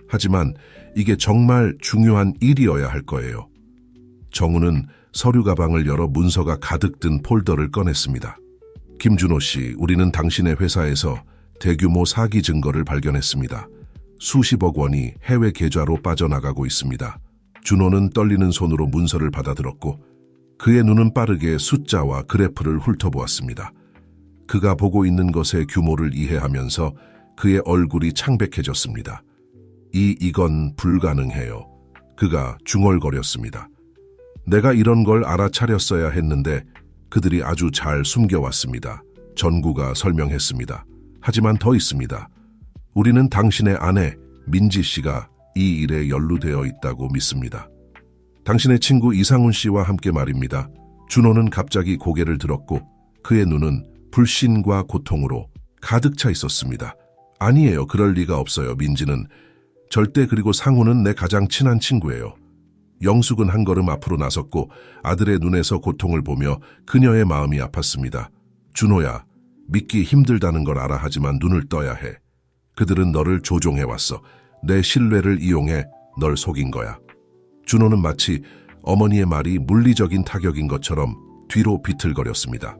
하지만 이게 정말 중요한 일이어야 할 거예요. 정우는 서류 가방을 열어 문서가 가득 든 폴더를 꺼냈습니다. 김준호 씨, 우리는 당신의 회사에서 대규모 사기 증거를 발견했습니다. 수십억 원이 해외 계좌로 빠져나가고 있습니다. 준호는 떨리는 손으로 문서를 받아들었고 그의 눈은 빠르게 숫자와 그래프를 훑어보았습니다. 그가 보고 있는 것의 규모를 이해하면서 그의 얼굴이 창백해졌습니다. 이건 불가능해요. 그가 중얼거렸습니다. 내가 이런 걸 알아차렸어야 했는데 그들이 아주 잘 숨겨왔습니다. 전구가 설명했습니다. 하지만 더 있습니다. 우리는 당신의 아내 민지 씨가 이 일에 연루되어 있다고 믿습니다. 당신의 친구 이상훈 씨와 함께 말입니다. 준호는 갑자기 고개를 들었고 그의 눈은 불신과 고통으로 가득 차 있었습니다. 아니에요. 그럴 리가 없어요. 민지는 절대. 그리고 상훈은 내 가장 친한 친구예요. 영숙은 한 걸음 앞으로 나섰고 아들의 눈에서 고통을 보며 그녀의 마음이 아팠습니다. 준호야, 믿기 힘들다는 걸 알아. 하지만 눈을 떠야 해. 그들은 너를 조종해왔어. 내 신뢰를 이용해 널 속인 거야. 준호는 마치 어머니의 말이 물리적인 타격인 것처럼 뒤로 비틀거렸습니다.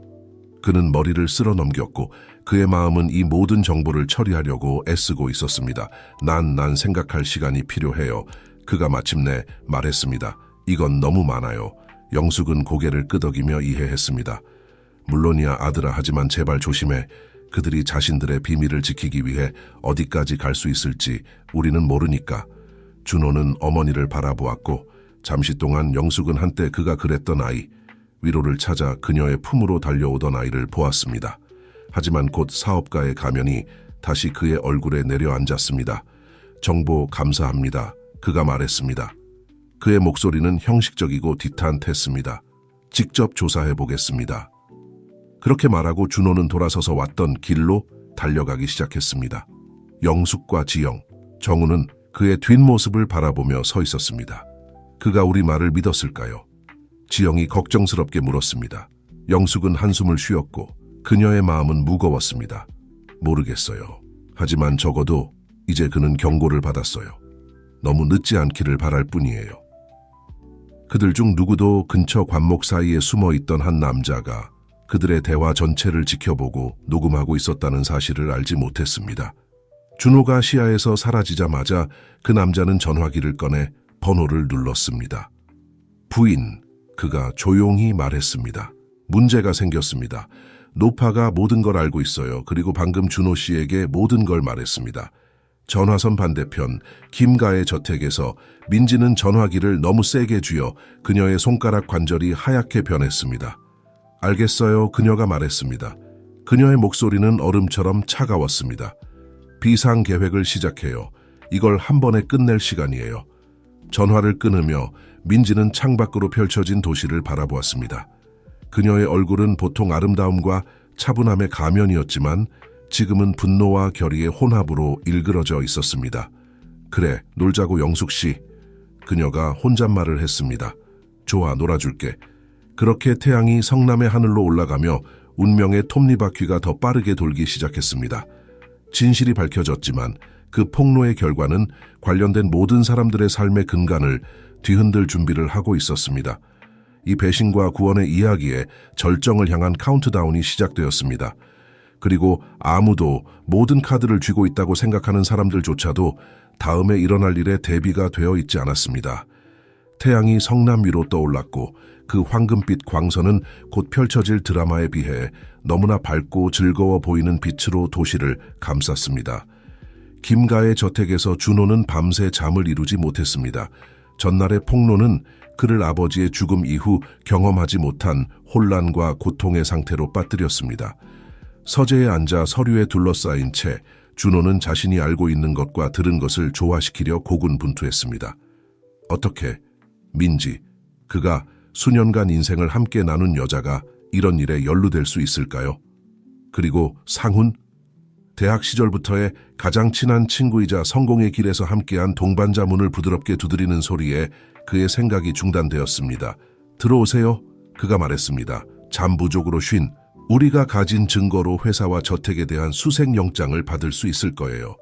그는 머리를 쓸어 넘겼고 그의 마음은 이 모든 정보를 처리하려고 애쓰고 있었습니다. 난 생각할 시간이 필요해요. 그가 마침내 말했습니다. 이건 너무 많아요. 영숙은 고개를 끄덕이며 이해했습니다. 물론이야 아들아, 하지만 제발 조심해. 그들이 자신들의 비밀을 지키기 위해 어디까지 갈 수 있을지 우리는 모르니까. 준호는 어머니를 바라보았고 잠시 동안 영숙은 한때 그가 그랬던 아이, 위로를 찾아 그녀의 품으로 달려오던 아이를 보았습니다. 하지만 곧 사업가의 가면이 다시 그의 얼굴에 내려앉았습니다. 정보 감사합니다. 그가 말했습니다. 그의 목소리는 형식적이고 디탄트했습니다. 직접 조사해 보겠습니다. 그렇게 말하고 준호는 돌아서서 왔던 길로 달려가기 시작했습니다. 영숙과 지영, 정우는 그의 뒷모습을 바라보며 서 있었습니다. 그가 우리 말을 믿었을까요? 지영이 걱정스럽게 물었습니다. 영숙은 한숨을 쉬었고 그녀의 마음은 무거웠습니다. 모르겠어요. 하지만 적어도 이제 그는 경고를 받았어요. 너무 늦지 않기를 바랄 뿐이에요. 그들 중 누구도 근처 관목 사이에 숨어 있던 한 남자가 그들의 대화 전체를 지켜보고 녹음하고 있었다는 사실을 알지 못했습니다. 준호가 시야에서 사라지자마자 그 남자는 전화기를 꺼내 번호를 눌렀습니다. 부인, 그가 조용히 말했습니다. 문제가 생겼습니다. 노파가 모든 걸 알고 있어요. 그리고 방금 준호 씨에게 모든 걸 말했습니다. 전화선 반대편 김가의 저택에서 민지는 전화기를 너무 세게 쥐어 그녀의 손가락 관절이 하얗게 변했습니다. 알겠어요, 그녀가 말했습니다. 그녀의 목소리는 얼음처럼 차가웠습니다. 비상 계획을 시작해요. 이걸 한 번에 끝낼 시간이에요. 전화를 끊으며 민지는 창밖으로 펼쳐진 도시를 바라보았습니다. 그녀의 얼굴은 보통 아름다움과 차분함의 가면이었지만 지금은 분노와 결의의 혼합으로 일그러져 있었습니다. 그래, 놀자고 영숙 씨. 그녀가 혼잣말을 했습니다. 좋아, 놀아줄게. 그렇게 태양이 성남의 하늘로 올라가며 운명의 톱니바퀴가 더 빠르게 돌기 시작했습니다. 진실이 밝혀졌지만 그 폭로의 결과는 관련된 모든 사람들의 삶의 근간을 뒤흔들 준비를 하고 있었습니다. 이 배신과 구원의 이야기에 절정을 향한 카운트다운이 시작되었습니다. 그리고 아무도 모든 카드를 쥐고 있다고 생각하는 사람들조차도 다음에 일어날 일에 대비가 되어 있지 않았습니다. 태양이 성남 위로 떠올랐고 그 황금빛 광선은 곧 펼쳐질 드라마에 비해 너무나 밝고 즐거워 보이는 빛으로 도시를 감쌌습니다. 김가의 저택에서 준호는 밤새 잠을 이루지 못했습니다. 전날의 폭로는 그를 아버지의 죽음 이후 경험하지 못한 혼란과 고통의 상태로 빠뜨렸습니다. 서재에 앉아 서류에 둘러싸인 채 준호는 자신이 알고 있는 것과 들은 것을 조화시키려 고군분투했습니다. 어떻게? 민지, 그가 수년간 인생을 함께 나눈 여자가 이런 일에 연루될 수 있을까요? 그리고 상훈? 대학 시절부터의 가장 친한 친구이자 성공의 길에서 함께한 동반자 문을 부드럽게 두드리는 소리에 그의 생각이 중단되었습니다. 들어오세요. 그가 말했습니다. 잠 부족으로 쉰 우리가 가진 증거로 회사와 저택에 대한 수색영장을 받을 수 있을 거예요.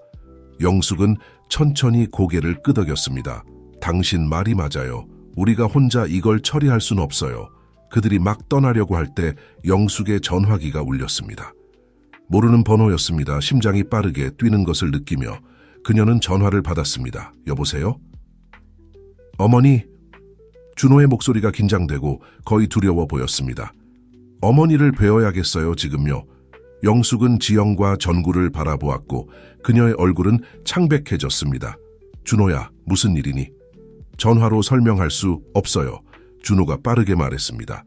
영숙은 천천히 고개를 끄덕였습니다. 당신 말이 맞아요. 우리가 혼자 이걸 처리할 순 없어요. 그들이 막 떠나려고 할 때 영숙의 전화기가 울렸습니다. 모르는 번호였습니다. 심장이 빠르게 뛰는 것을 느끼며 그녀는 전화를 받았습니다. 여보세요? 어머니? 준호의 목소리가 긴장되고 거의 두려워 보였습니다. 어머니를 뵈어야겠어요, 지금요. 영숙은 지영과 전구를 바라보았고 그녀의 얼굴은 창백해졌습니다. 준호야, 무슨 일이니? 전화로 설명할 수 없어요. 준호가 빠르게 말했습니다.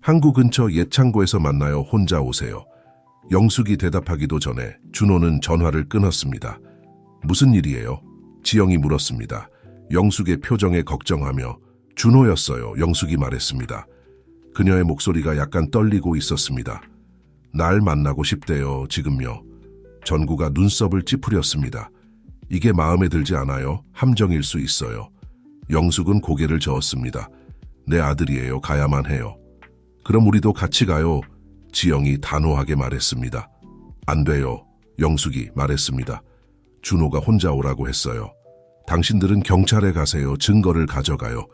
항구 근처 예창고에서 만나요. 혼자 오세요. 영숙이 대답하기도 전에 준호는 전화를 끊었습니다. 무슨 일이에요? 지영이 물었습니다. 영숙의 표정에 걱정하며 준호였어요. 영숙이 말했습니다. 그녀의 목소리가 약간 떨리고 있었습니다. 날 만나고 싶대요. 지금요. 전구가 눈썹을 찌푸렸습니다. 이게 마음에 들지 않아요? 함정일 수 있어요. 영숙은 고개를 저었습니다. 내 아들이에요. 가야만 해요. 그럼 우리도 같이 가요. 지영이 단호하게 말했습니다. 안 돼요. 영숙이 말했습니다. 준호가 혼자 오라고 했어요. 당신들은 경찰에 가세요. 증거를 가져가요.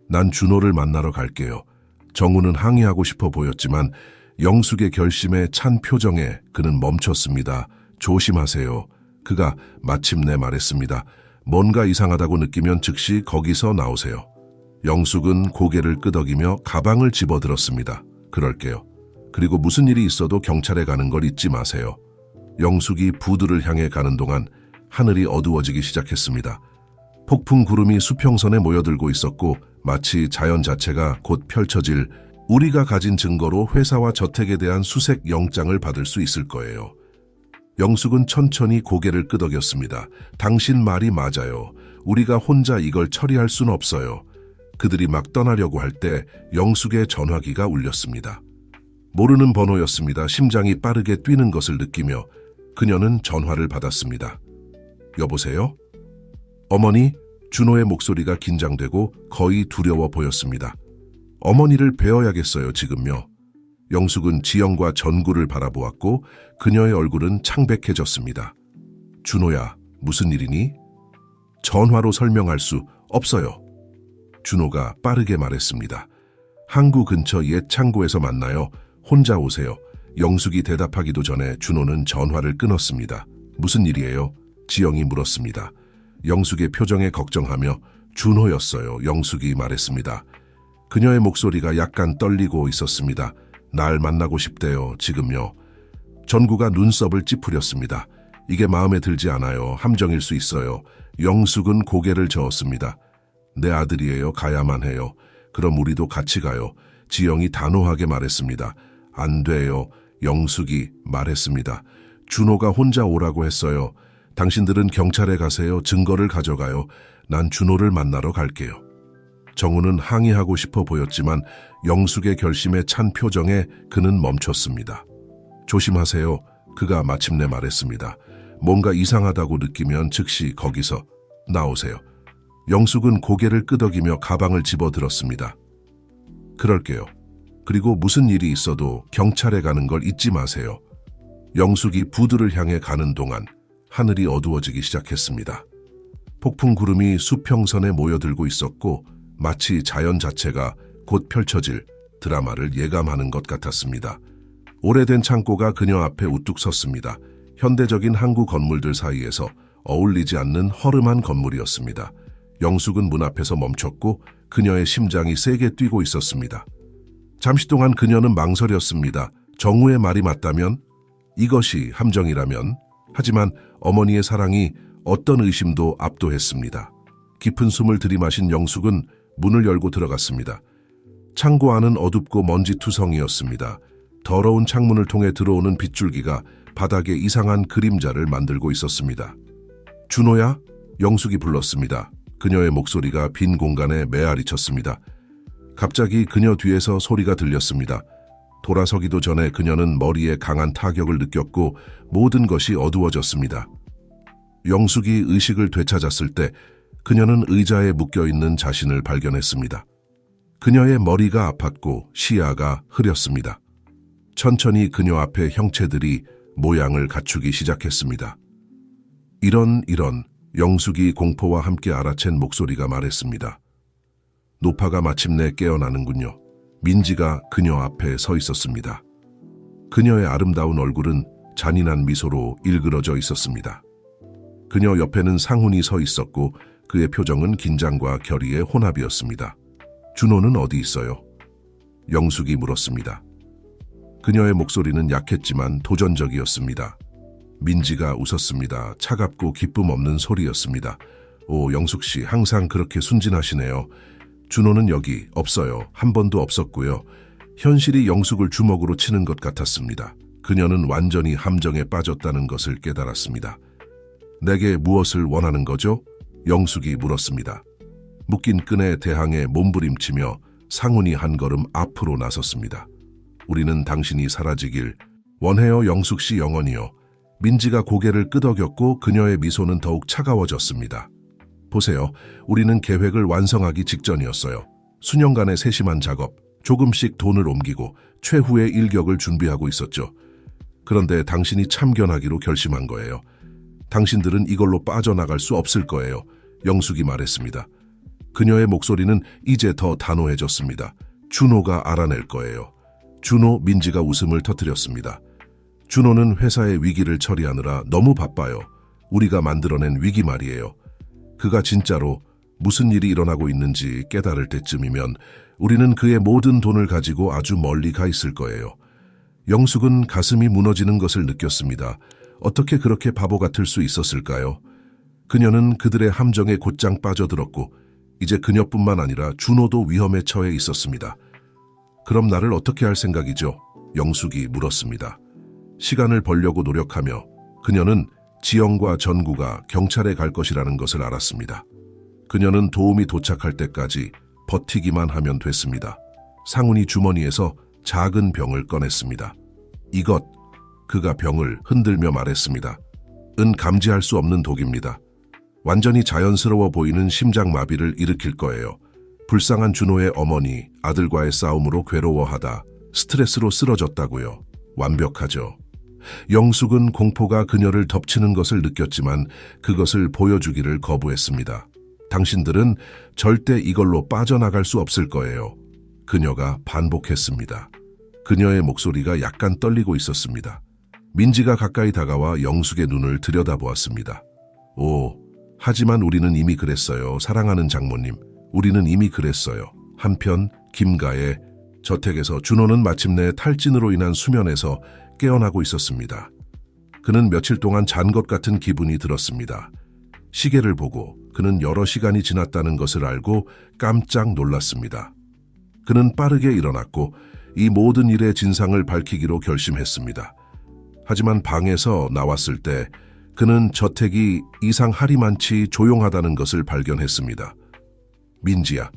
난 준호를 만나러 갈게요. 정우는 항의하고 싶어 보였지만 영숙의 결심에 찬 표정에 그는 멈췄습니다. 조심하세요. 그가 마침내 말했습니다. 뭔가 이상하다고 느끼면 즉시 거기서 나오세요. 영숙은 고개를 끄덕이며 가방을 집어들었습니다. 그럴게요. 그리고 무슨 일이 있어도 경찰에 가는 걸 잊지 마세요. 영숙이 부두를 향해 가는 동안 하늘이 어두워지기 시작했습니다. 폭풍 구름이 수평선에 모여들고 있었고 마치 자연 자체가 곧 펼쳐질 우리가 가진 증거로 회사와 저택에 대한 수색 영장을 받을 수 있을 거예요. 영숙은 천천히 고개를 끄덕였습니다. 당신 말이 맞아요. 우리가 혼자 이걸 처리할 순 없어요. 그들이 막 떠나려고 할 때 영숙의 전화기가 울렸습니다. 모르는 번호였습니다. 심장이 빠르게 뛰는 것을 느끼며 그녀는 전화를 받았습니다. 여보세요? 어머니, 준호의 목소리가 긴장되고 거의 두려워 보였습니다. 어머니를 뵈어야겠어요, 지금요. 영숙은 지영과 전구를 바라보았고 그녀의 얼굴은 창백해졌습니다. 준호야, 무슨 일이니? 전화로 설명할 수 없어요. 준호가 빠르게 말했습니다. 항구 근처 옛 창고에서 만나요. 혼자 오세요. 영숙이 대답하기도 전에 준호는 전화를 끊었습니다. 무슨 일이에요? 지영이 물었습니다. 영숙의 표정에 걱정하며 준호였어요. 영숙이 말했습니다. 그녀의 목소리가 약간 떨리고 있었습니다. 날 만나고 싶대요. 지금요. 전구가 눈썹을 찌푸렸습니다. 이게 마음에 들지 않아요. 함정일 수 있어요. 영숙은 고개를 저었습니다. 내 아들이에요. 가야만 해요. 그럼 우리도 같이 가요. 지영이 단호하게 말했습니다. 안 돼요. 영숙이 말했습니다. 준호가 혼자 오라고 했어요. 당신들은 경찰에 가세요. 증거를 가져가요. 난 준호를 만나러 갈게요. 정우는 항의하고 싶어 보였지만 영숙의 결심에 찬 표정에 그는 멈췄습니다. 조심하세요. 그가 마침내 말했습니다. 뭔가 이상하다고 느끼면 즉시 거기서 나오세요. 영숙은 고개를 끄덕이며 가방을 집어들었습니다. 그럴게요. 그리고 무슨 일이 있어도 경찰에 가는 걸 잊지 마세요. 영숙이 부두를 향해 가는 동안 하늘이 어두워지기 시작했습니다. 폭풍 구름이 수평선에 모여들고 있었고 마치 자연 자체가 곧 펼쳐질 드라마를 예감하는 것 같았습니다. 오래된 창고가 그녀 앞에 우뚝 섰습니다. 현대적인 항구 건물들 사이에서 어울리지 않는 허름한 건물이었습니다. 영숙은 문 앞에서 멈췄고 그녀의 심장이 세게 뛰고 있었습니다. 잠시 동안 그녀는 망설였습니다. 정우의 말이 맞다면? 이것이 함정이라면? 하지만 어머니의 사랑이 어떤 의심도 압도했습니다. 깊은 숨을 들이마신 영숙은 문을 열고 들어갔습니다. 창고 안은 어둡고 먼지투성이었습니다. 더러운 창문을 통해 들어오는 빗줄기가 바닥에 이상한 그림자를 만들고 있었습니다. 준호야? 영숙이 불렀습니다. 그녀의 목소리가 빈 공간에 메아리쳤습니다. 갑자기 그녀 뒤에서 소리가 들렸습니다. 돌아서기도 전에 그녀는 머리에 강한 타격을 느꼈고 모든 것이 어두워졌습니다. 영숙이 의식을 되찾았을 때 그녀는 의자에 묶여있는 자신을 발견했습니다. 그녀의 머리가 아팠고 시야가 흐렸습니다. 천천히 그녀 앞에 형체들이 모양을 갖추기 시작했습니다. 이런 영숙이 공포와 함께 알아챈 목소리가 말했습니다. 노파가 마침내 깨어나는군요. 민지가 그녀 앞에 서 있었습니다. 그녀의 아름다운 얼굴은 잔인한 미소로 일그러져 있었습니다. 그녀 옆에는 상훈이 서 있었고 그의 표정은 긴장과 결의의 혼합이었습니다. 준호는 어디 있어요? 영숙이 물었습니다. 그녀의 목소리는 약했지만 도전적이었습니다. 민지가 웃었습니다. 차갑고 기쁨 없는 소리였습니다. 오, 영숙씨 항상 그렇게 순진하시네요. 준호는 여기 없어요. 한 번도 없었고요. 현실이 영숙을 주먹으로 치는 것 같았습니다. 그녀는 완전히 함정에 빠졌다는 것을 깨달았습니다. 내게 무엇을 원하는 거죠? 영숙이 물었습니다. 묶인 끈에 대항해 몸부림치며 상훈이 한 걸음 앞으로 나섰습니다. 우리는 당신이 사라지길 원해요. 영숙씨 영원히요. 민지가 고개를 끄덕였고 그녀의 미소는 더욱 차가워졌습니다. 보세요. 우리는 계획을 완성하기 직전이었어요. 수년간의 세심한 작업, 조금씩 돈을 옮기고 최후의 일격을 준비하고 있었죠. 그런데 당신이 참견하기로 결심한 거예요. 당신들은 이걸로 빠져나갈 수 없을 거예요. 영숙이 말했습니다. 그녀의 목소리는 이제 더 단호해졌습니다. 준호가 알아낼 거예요. 준호, 민지가 웃음을 터뜨렸습니다. 준호는 회사의 위기를 처리하느라 너무 바빠요. 우리가 만들어낸 위기 말이에요. 그가 진짜로 무슨 일이 일어나고 있는지 깨달을 때쯤이면 우리는 그의 모든 돈을 가지고 아주 멀리 가 있을 거예요. 영숙은 가슴이 무너지는 것을 느꼈습니다. 어떻게 그렇게 바보 같을 수 있었을까요? 그녀는 그들의 함정에 곧장 빠져들었고 이제 그녀뿐만 아니라 준호도 위험에 처해 있었습니다. 그럼 나를 어떻게 할 생각이죠? 영숙이 물었습니다. 시간을 벌려고 노력하며 그녀는 지영과 전구가 경찰에 갈 것이라는 것을 알았습니다. 그녀는 도움이 도착할 때까지 버티기만 하면 됐습니다. 상훈이 주머니에서 작은 병을 꺼냈습니다. 이것, 그가 병을 흔들며 말했습니다. 은 감지할 수 없는 독입니다. 완전히 자연스러워 보이는 심장마비를 일으킬 거예요. 불쌍한 준호의 어머니, 아들과의 싸움으로 괴로워하다 스트레스로 쓰러졌다고요. 완벽하죠. 영숙은 공포가 그녀를 덮치는 것을 느꼈지만 그것을 보여주기를 거부했습니다. 당신들은 절대 이걸로 빠져나갈 수 없을 거예요. 그녀가 반복했습니다. 그녀의 목소리가 약간 떨리고 있었습니다. 민지가 가까이 다가와 영숙의 눈을 들여다보았습니다. 오, 하지만 우리는 이미 그랬어요. 사랑하는 장모님, 우리는 이미 그랬어요. 한편 김가의 저택에서 준호는 마침내 탈진으로 인한 수면에서 깨어나고 있었습니다. 그는 며칠 동안 잔 것 같은 기분이 들었습니다. 시계를 보고 그는 여러 시간이 지났다는 것을 알고 깜짝 놀랐습니다. 그는 빠르게 일어났고 이 모든 일의 진상을 밝히기로 결심했습니다. 하지만 방에서 나왔을 때 그는 저택이 이상 하리만치 조용하다는 것을 발견했습니다. 민지야.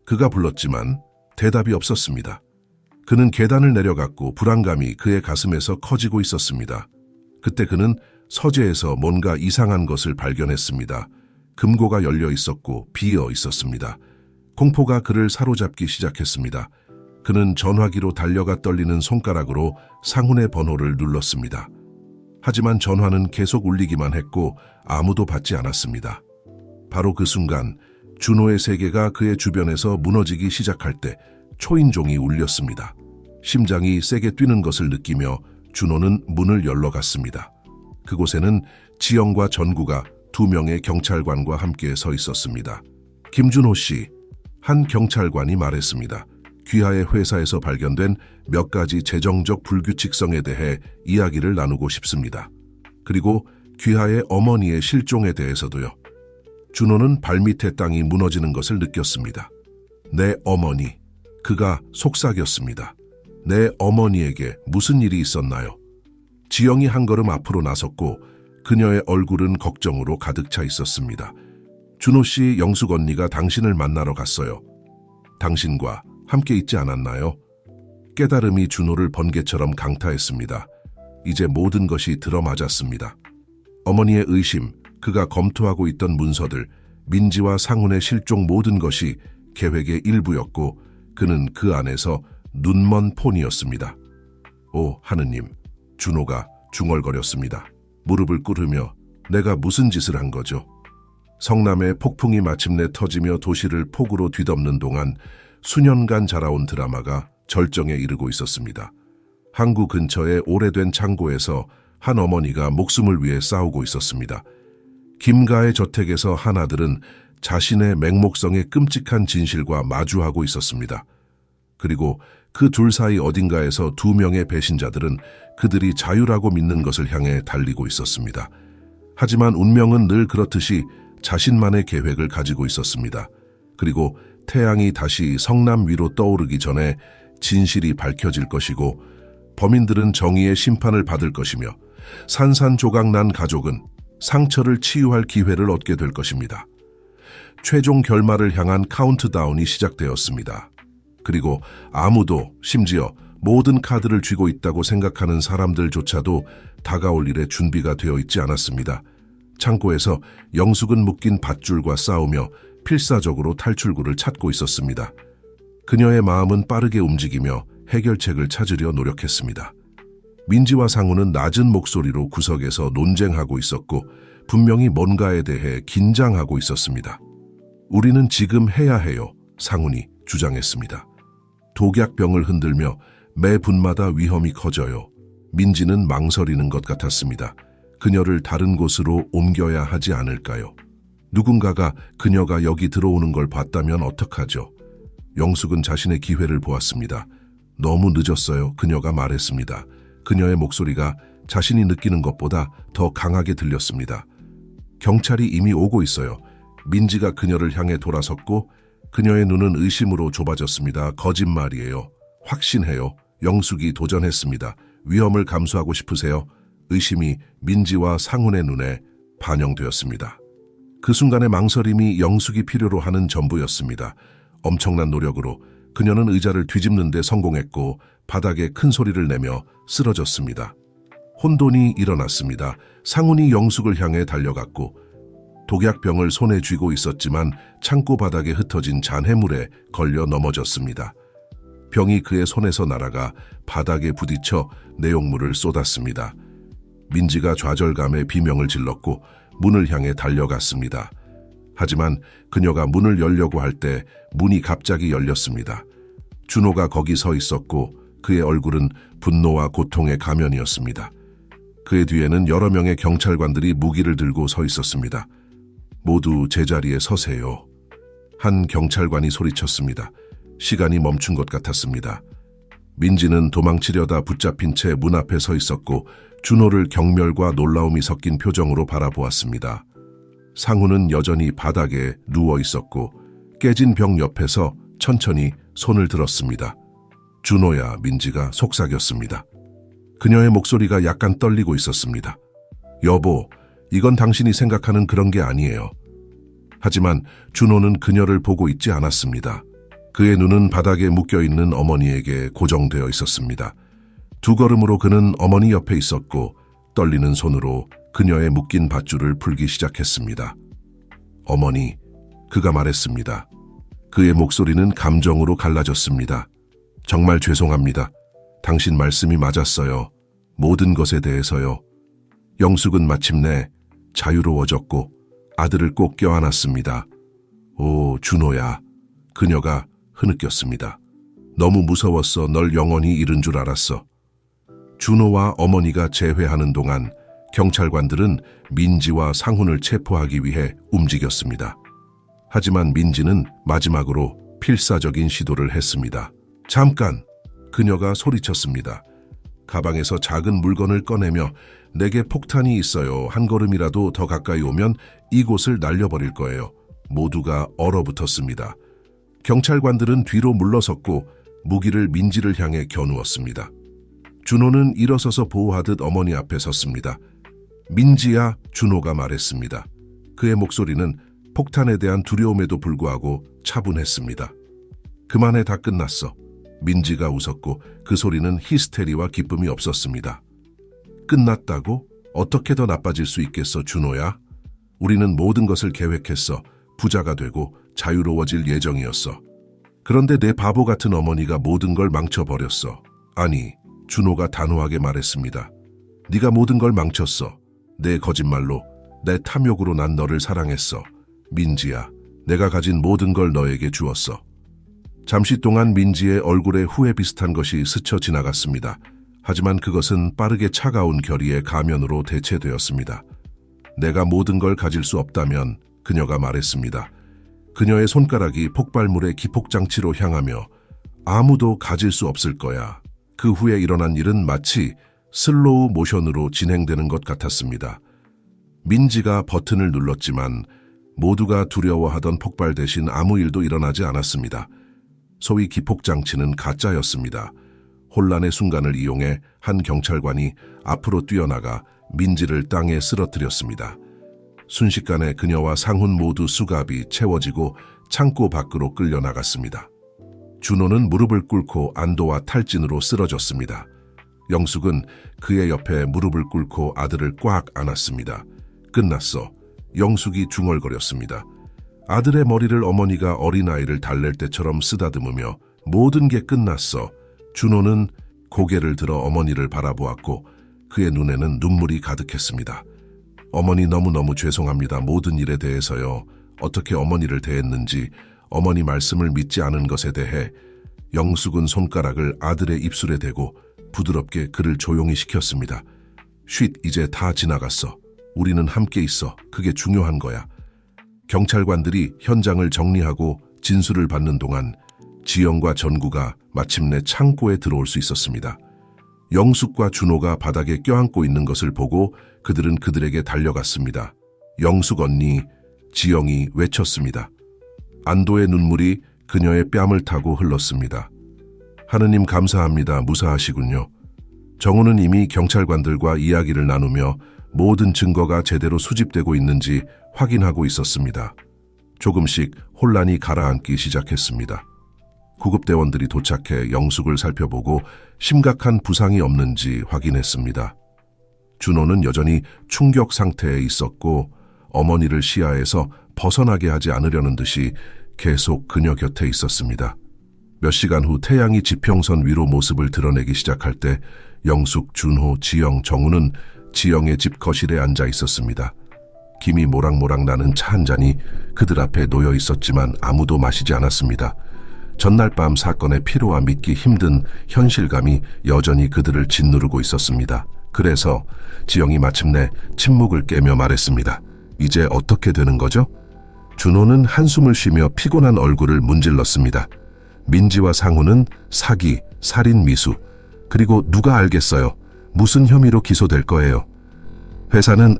그가 불렀지만 대답이 없었습니다. 그는 계단을 내려갔고 불안감이 그의 가슴에서 커지고 있었습니다. 그때 그는 서재에서 뭔가 이상한 것을 발견했습니다. 금고가 열려 있었고 비어 있었습니다. 공포가 그를 사로잡기 시작했습니다. 그는 전화기로 달려가 떨리는 손가락으로 상훈의 번호를 눌렀습니다. 하지만 전화는 계속 울리기만 했고 아무도 받지 않았습니다. 바로 그 순간 준호의 세계가 그의 주변에서 무너지기 시작할 때 초인종이 울렸습니다. 심장이 세게 뛰는 것을 느끼며 준호는 문을 열러 갔습니다. 그곳에는 지영과 전구가 2명의 경찰관과 함께 서 있었습니다. 김준호 씨, 한 경찰관이 말했습니다. 귀하의 회사에서 발견된 몇 가지 재정적 불규칙성에 대해 이야기를 나누고 싶습니다. 그리고 귀하의 어머니의 실종에 대해서도요. 준호는 발밑의 땅이 무너지는 것을 느꼈습니다. 내 어머니, 그가 속삭였습니다. 내 어머니에게 무슨 일이 있었나요? 지영이 한 걸음 앞으로 나섰고 그녀의 얼굴은 걱정으로 가득 차 있었습니다. 준호 씨, 영숙 언니가 당신을 만나러 갔어요. 당신과 함께 있지 않았나요? 깨달음이 준호를 번개처럼 강타했습니다. 이제 모든 것이 들어맞았습니다. 어머니의 의심, 그가 검토하고 있던 문서들, 민지와 상훈의 실종 모든 것이 계획의 일부였고 그는 그 안에서 눈먼 폰이었습니다. 오, 하느님, 준호가 중얼거렸습니다. 무릎을 꿇으며 내가 무슨 짓을 한 거죠? 성남의 폭풍이 마침내 터지며 도시를 폭우로 뒤덮는 동안 수년간 자라온 드라마가 절정에 이르고 있었습니다. 항구 근처의 오래된 창고에서 한 어머니가 목숨을 위해 싸우고 있었습니다. 김가의 저택에서 한 아들은 자신의 맹목성의 끔찍한 진실과 마주하고 있었습니다. 그리고 그 둘 사이 어딘가에서 2명의 배신자들은 그들이 자유라고 믿는 것을 향해 달리고 있었습니다. 하지만 운명은 늘 그렇듯이 자신만의 계획을 가지고 있었습니다. 그리고 태양이 다시 성남 위로 떠오르기 전에 진실이 밝혀질 것이고 범인들은 정의의 심판을 받을 것이며 산산조각난 가족은 상처를 치유할 기회를 얻게 될 것입니다. 최종 결말을 향한 카운트다운이 시작되었습니다. 그리고 아무도, 심지어 모든 카드를 쥐고 있다고 생각하는 사람들조차도 다가올 일에 준비가 되어 있지 않았습니다. 창고에서 영숙은 묶인 밧줄과 싸우며 필사적으로 탈출구를 찾고 있었습니다. 그녀의 마음은 빠르게 움직이며 해결책을 찾으려 노력했습니다. 민지와 상훈은 낮은 목소리로 구석에서 논쟁하고 있었고 분명히 뭔가에 대해 긴장하고 있었습니다. 우리는 지금 해야 해요, 상훈이 주장했습니다. 독약병을 흔들며 매 분마다 위험이 커져요. 민지는 망설이는 것 같았습니다. 그녀를 다른 곳으로 옮겨야 하지 않을까요? 누군가가 그녀가 여기 들어오는 걸 봤다면 어떡하죠? 영숙은 자신의 기회를 보았습니다. 너무 늦었어요, 그녀가 말했습니다. 그녀의 목소리가 자신이 느끼는 것보다 더 강하게 들렸습니다. 경찰이 이미 오고 있어요. 민지가 그녀를 향해 돌아섰고 그녀의 눈은 의심으로 좁아졌습니다. 거짓말이에요. 확신해요. 영숙이 도전했습니다. 위험을 감수하고 싶으세요? 의심이 민지와 상훈의 눈에 반영되었습니다. 그 순간의 망설임이 영숙이 필요로 하는 전부였습니다. 엄청난 노력으로 그녀는 의자를 뒤집는 데 성공했고 바닥에 큰 소리를 내며 쓰러졌습니다. 혼돈이 일어났습니다. 상훈이 영숙을 향해 달려갔고 독약병을 손에 쥐고 있었지만 창고 바닥에 흩어진 잔해물에 걸려 넘어졌습니다. 병이 그의 손에서 날아가 바닥에 부딪혀 내용물을 쏟았습니다. 민지가 좌절감에 비명을 질렀고 문을 향해 달려갔습니다. 하지만 그녀가 문을 열려고 할 때 문이 갑자기 열렸습니다. 준호가 거기 서 있었고 그의 얼굴은 분노와 고통의 가면이었습니다. 그의 뒤에는 여러 명의 경찰관들이 무기를 들고 서 있었습니다. 모두 제자리에 서세요. 한 경찰관이 소리쳤습니다. 시간이 멈춘 것 같았습니다. 민지는 도망치려다 붙잡힌 채 문 앞에 서 있었고 준호를 경멸과 놀라움이 섞인 표정으로 바라보았습니다. 상훈은 여전히 바닥에 누워 있었고 깨진 병 옆에서 천천히 손을 들었습니다. 준호야, 민지가 속삭였습니다. 그녀의 목소리가 약간 떨리고 있었습니다. 여보, 이건 당신이 생각하는 그런 게 아니에요. 하지만 준호는 그녀를 보고 있지 않았습니다. 그의 눈은 바닥에 묶여있는 어머니에게 고정되어 있었습니다. 두 걸음으로 그는 어머니 옆에 있었고 떨리는 손으로 그녀의 묶인 밧줄을 풀기 시작했습니다. 어머니, 그가 말했습니다. 그의 목소리는 감정으로 갈라졌습니다. 정말 죄송합니다. 당신 말씀이 맞았어요. 모든 것에 대해서요. 영숙은 마침내 자유로워졌고 아들을 꼭 껴안았습니다. 오, 준호야. 그녀가 흐느꼈습니다. 너무 무서웠어. 널 영원히 잃은 줄 알았어. 준호와 어머니가 재회하는 동안 경찰관들은 민지와 상훈을 체포하기 위해 움직였습니다. 하지만 민지는 마지막으로 필사적인 시도를 했습니다. 잠깐! 그녀가 소리쳤습니다. 가방에서 작은 물건을 꺼내며 내게 폭탄이 있어요. 한 걸음이라도 더 가까이 오면 이곳을 날려버릴 거예요. 모두가 얼어붙었습니다. 경찰관들은 뒤로 물러섰고 무기를 민지를 향해 겨누었습니다. 준호는 일어서서 보호하듯 어머니 앞에 섰습니다. 민지야, 준호가 말했습니다. 그의 목소리는 폭탄에 대한 두려움에도 불구하고 차분했습니다. 그만해, 다 끝났어. 민지가 웃었고 그 소리는 히스테리와 기쁨이 없었습니다. 끝났다고? 어떻게 더 나빠질 수 있겠어, 준호야? 우리는 모든 것을 계획했어. 부자가 되고 자유로워질 예정이었어. 그런데 내 바보 같은 어머니가 모든 걸 망쳐버렸어. 아니, 준호가 단호하게 말했습니다. 네가 모든 걸 망쳤어. 내 거짓말로, 내 탐욕으로 난 너를 사랑했어. 민지야, 내가 가진 모든 걸 너에게 주었어. 잠시 동안 민지의 얼굴에 후회 비슷한 것이 스쳐 지나갔습니다. 하지만 그것은 빠르게 차가운 결의의 가면으로 대체되었습니다. 내가 모든 걸 가질 수 없다면, 그녀가 말했습니다. 그녀의 손가락이 폭발물의 기폭장치로 향하며 아무도 가질 수 없을 거야. 그 후에 일어난 일은 마치 슬로우 모션으로 진행되는 것 같았습니다. 민지가 버튼을 눌렀지만 모두가 두려워하던 폭발 대신 아무 일도 일어나지 않았습니다. 소위 기폭장치는 가짜였습니다. 혼란의 순간을 이용해 한 경찰관이 앞으로 뛰어나가 민지를 땅에 쓰러뜨렸습니다. 순식간에 그녀와 상훈 모두 수갑이 채워지고 창고 밖으로 끌려나갔습니다. 준호는 무릎을 꿇고 안도와 탈진으로 쓰러졌습니다. 영숙은 그의 옆에 무릎을 꿇고 아들을 꽉 안았습니다. 끝났어. 영숙이 중얼거렸습니다. 아들의 머리를 어머니가 어린아이를 달랠 때처럼 쓰다듬으며 모든 게 끝났어. 준호는 고개를 들어 어머니를 바라보았고 그의 눈에는 눈물이 가득했습니다. 어머니 너무너무 죄송합니다. 모든 일에 대해서요. 어떻게 어머니를 대했는지, 어머니 말씀을 믿지 않은 것에 대해. 영숙은 손가락을 아들의 입술에 대고 부드럽게 그를 조용히 시켰습니다. 쉿, 이제 다 지나갔어. 우리는 함께 있어. 그게 중요한 거야. 경찰관들이 현장을 정리하고 진술을 받는 동안 지영과 전구가 마침내 창고에 들어올 수 있었습니다. 영숙과 준호가 바닥에 껴안고 있는 것을 보고 그들은 그들에게 달려갔습니다. 영숙 언니, 지영이 외쳤습니다. 안도의 눈물이 그녀의 뺨을 타고 흘렀습니다. 하느님 감사합니다. 무사하시군요. 정우는 이미 경찰관들과 이야기를 나누며 모든 증거가 제대로 수집되고 있는지 확인하고 있었습니다. 조금씩 혼란이 가라앉기 시작했습니다. 구급대원들이 도착해 영숙을 살펴보고 심각한 부상이 없는지 확인했습니다. 준호는 여전히 충격 상태에 있었고 어머니를 시야에서 벗어나게 하지 않으려는 듯이 계속 그녀 곁에 있었습니다. 몇 시간 후 태양이 지평선 위로 모습을 드러내기 시작할 때 영숙, 준호, 지영, 정우는 지영의 집 거실에 앉아 있었습니다. 김이 모락모락 나는 차 한 잔이 그들 앞에 놓여 있었지만 아무도 마시지 않았습니다. 전날 밤 사건의 피로와 믿기 힘든 현실감이 여전히 그들을 짓누르고 있었습니다. 그래서 지영이 마침내 침묵을 깨며 말했습니다. 이제 어떻게 되는 거죠? 준호는 한숨을 쉬며 피곤한 얼굴을 문질렀습니다. 민지와 상우는 사기, 살인 미수, 그리고 누가 알겠어요. 무슨 혐의로 기소될 거예요. 회사는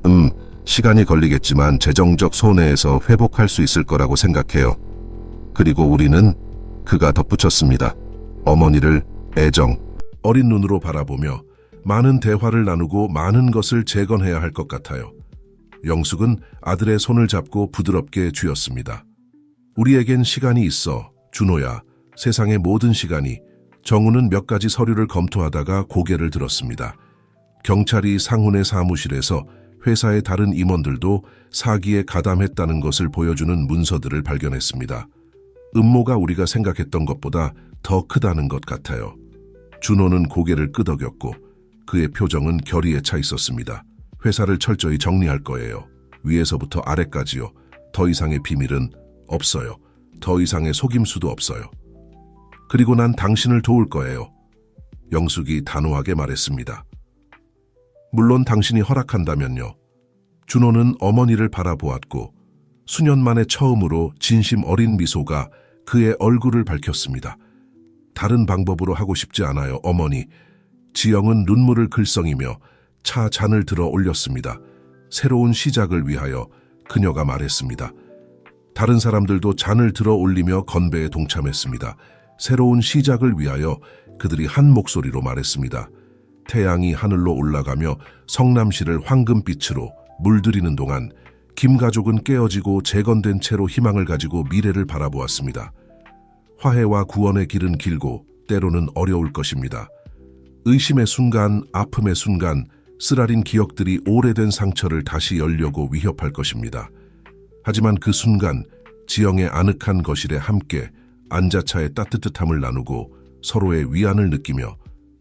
시간이 걸리겠지만 재정적 손해에서 회복할 수 있을 거라고 생각해요. 그리고 우리는, 그가 덧붙였습니다. 어머니를 애정, 어린 눈으로 바라보며 많은 대화를 나누고 많은 것을 재건해야 할 것 같아요. 영숙은 아들의 손을 잡고 부드럽게 쥐었습니다. 우리에겐 시간이 있어, 준호야. 세상의 모든 시간이. 정우는 몇 가지 서류를 검토하다가 고개를 들었습니다. 경찰이 상훈의 사무실에서 회사의 다른 임원들도 사기에 가담했다는 것을 보여주는 문서들을 발견했습니다. 음모가 우리가 생각했던 것보다 더 크다는 것 같아요. 준호는 고개를 끄덕였고 그의 표정은 결의에 차 있었습니다. 회사를 철저히 정리할 거예요. 위에서부터 아래까지요. 더 이상의 비밀은 없어요. 더 이상의 속임수도 없어요. 그리고 난 당신을 도울 거예요. 영숙이 단호하게 말했습니다. 물론 당신이 허락한다면요. 준호는 어머니를 바라보았고 수년 만에 처음으로 진심 어린 미소가 그의 얼굴을 밝혔습니다. 다른 방법으로 하고 싶지 않아요, 어머니. 지영은 눈물을 글썽이며 차 잔을 들어 올렸습니다. 새로운 시작을 위하여 그녀가 말했습니다. 다른 사람들도 잔을 들어 올리며 건배에 동참했습니다. 새로운 시작을 위하여 그들이 한 목소리로 말했습니다. 태양이 하늘로 올라가며 성남시를 황금빛으로 물들이는 동안 김 가족은 깨어지고 재건된 채로 희망을 가지고 미래를 바라보았습니다. 화해와 구원의 길은 길고 때로는 어려울 것입니다. 의심의 순간, 아픔의 순간, 쓰라린 기억들이 오래된 상처를 다시 열려고 위협할 것입니다. 하지만 그 순간 지영의 아늑한 거실에 함께 안자차의 따뜻함을 나누고 서로의 위안을 느끼며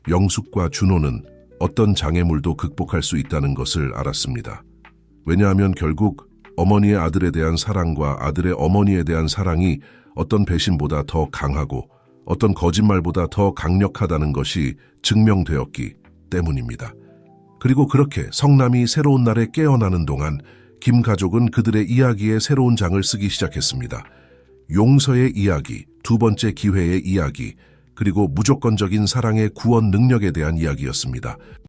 영숙과 준호는 어떤 장애물도 극복할 수 있다는 것을 알았습니다. 왜냐하면 결국 어머니의 아들에 대한 사랑과 아들의 어머니에 대한 사랑이 어떤 배신보다 더 강하고 어떤 거짓말보다 더 강력하다는 것이 증명되었기 때문입니다. 그리고 그렇게 성남이 새로운 날에 깨어나는 동안 김 가족은 그들의 이야기에 새로운 장을 쓰기 시작했습니다. 용서의 이야기, 두 번째 기회의 이야기, 그리고 무조건적인 사랑의 구원 능력에 대한 이야기였습니다.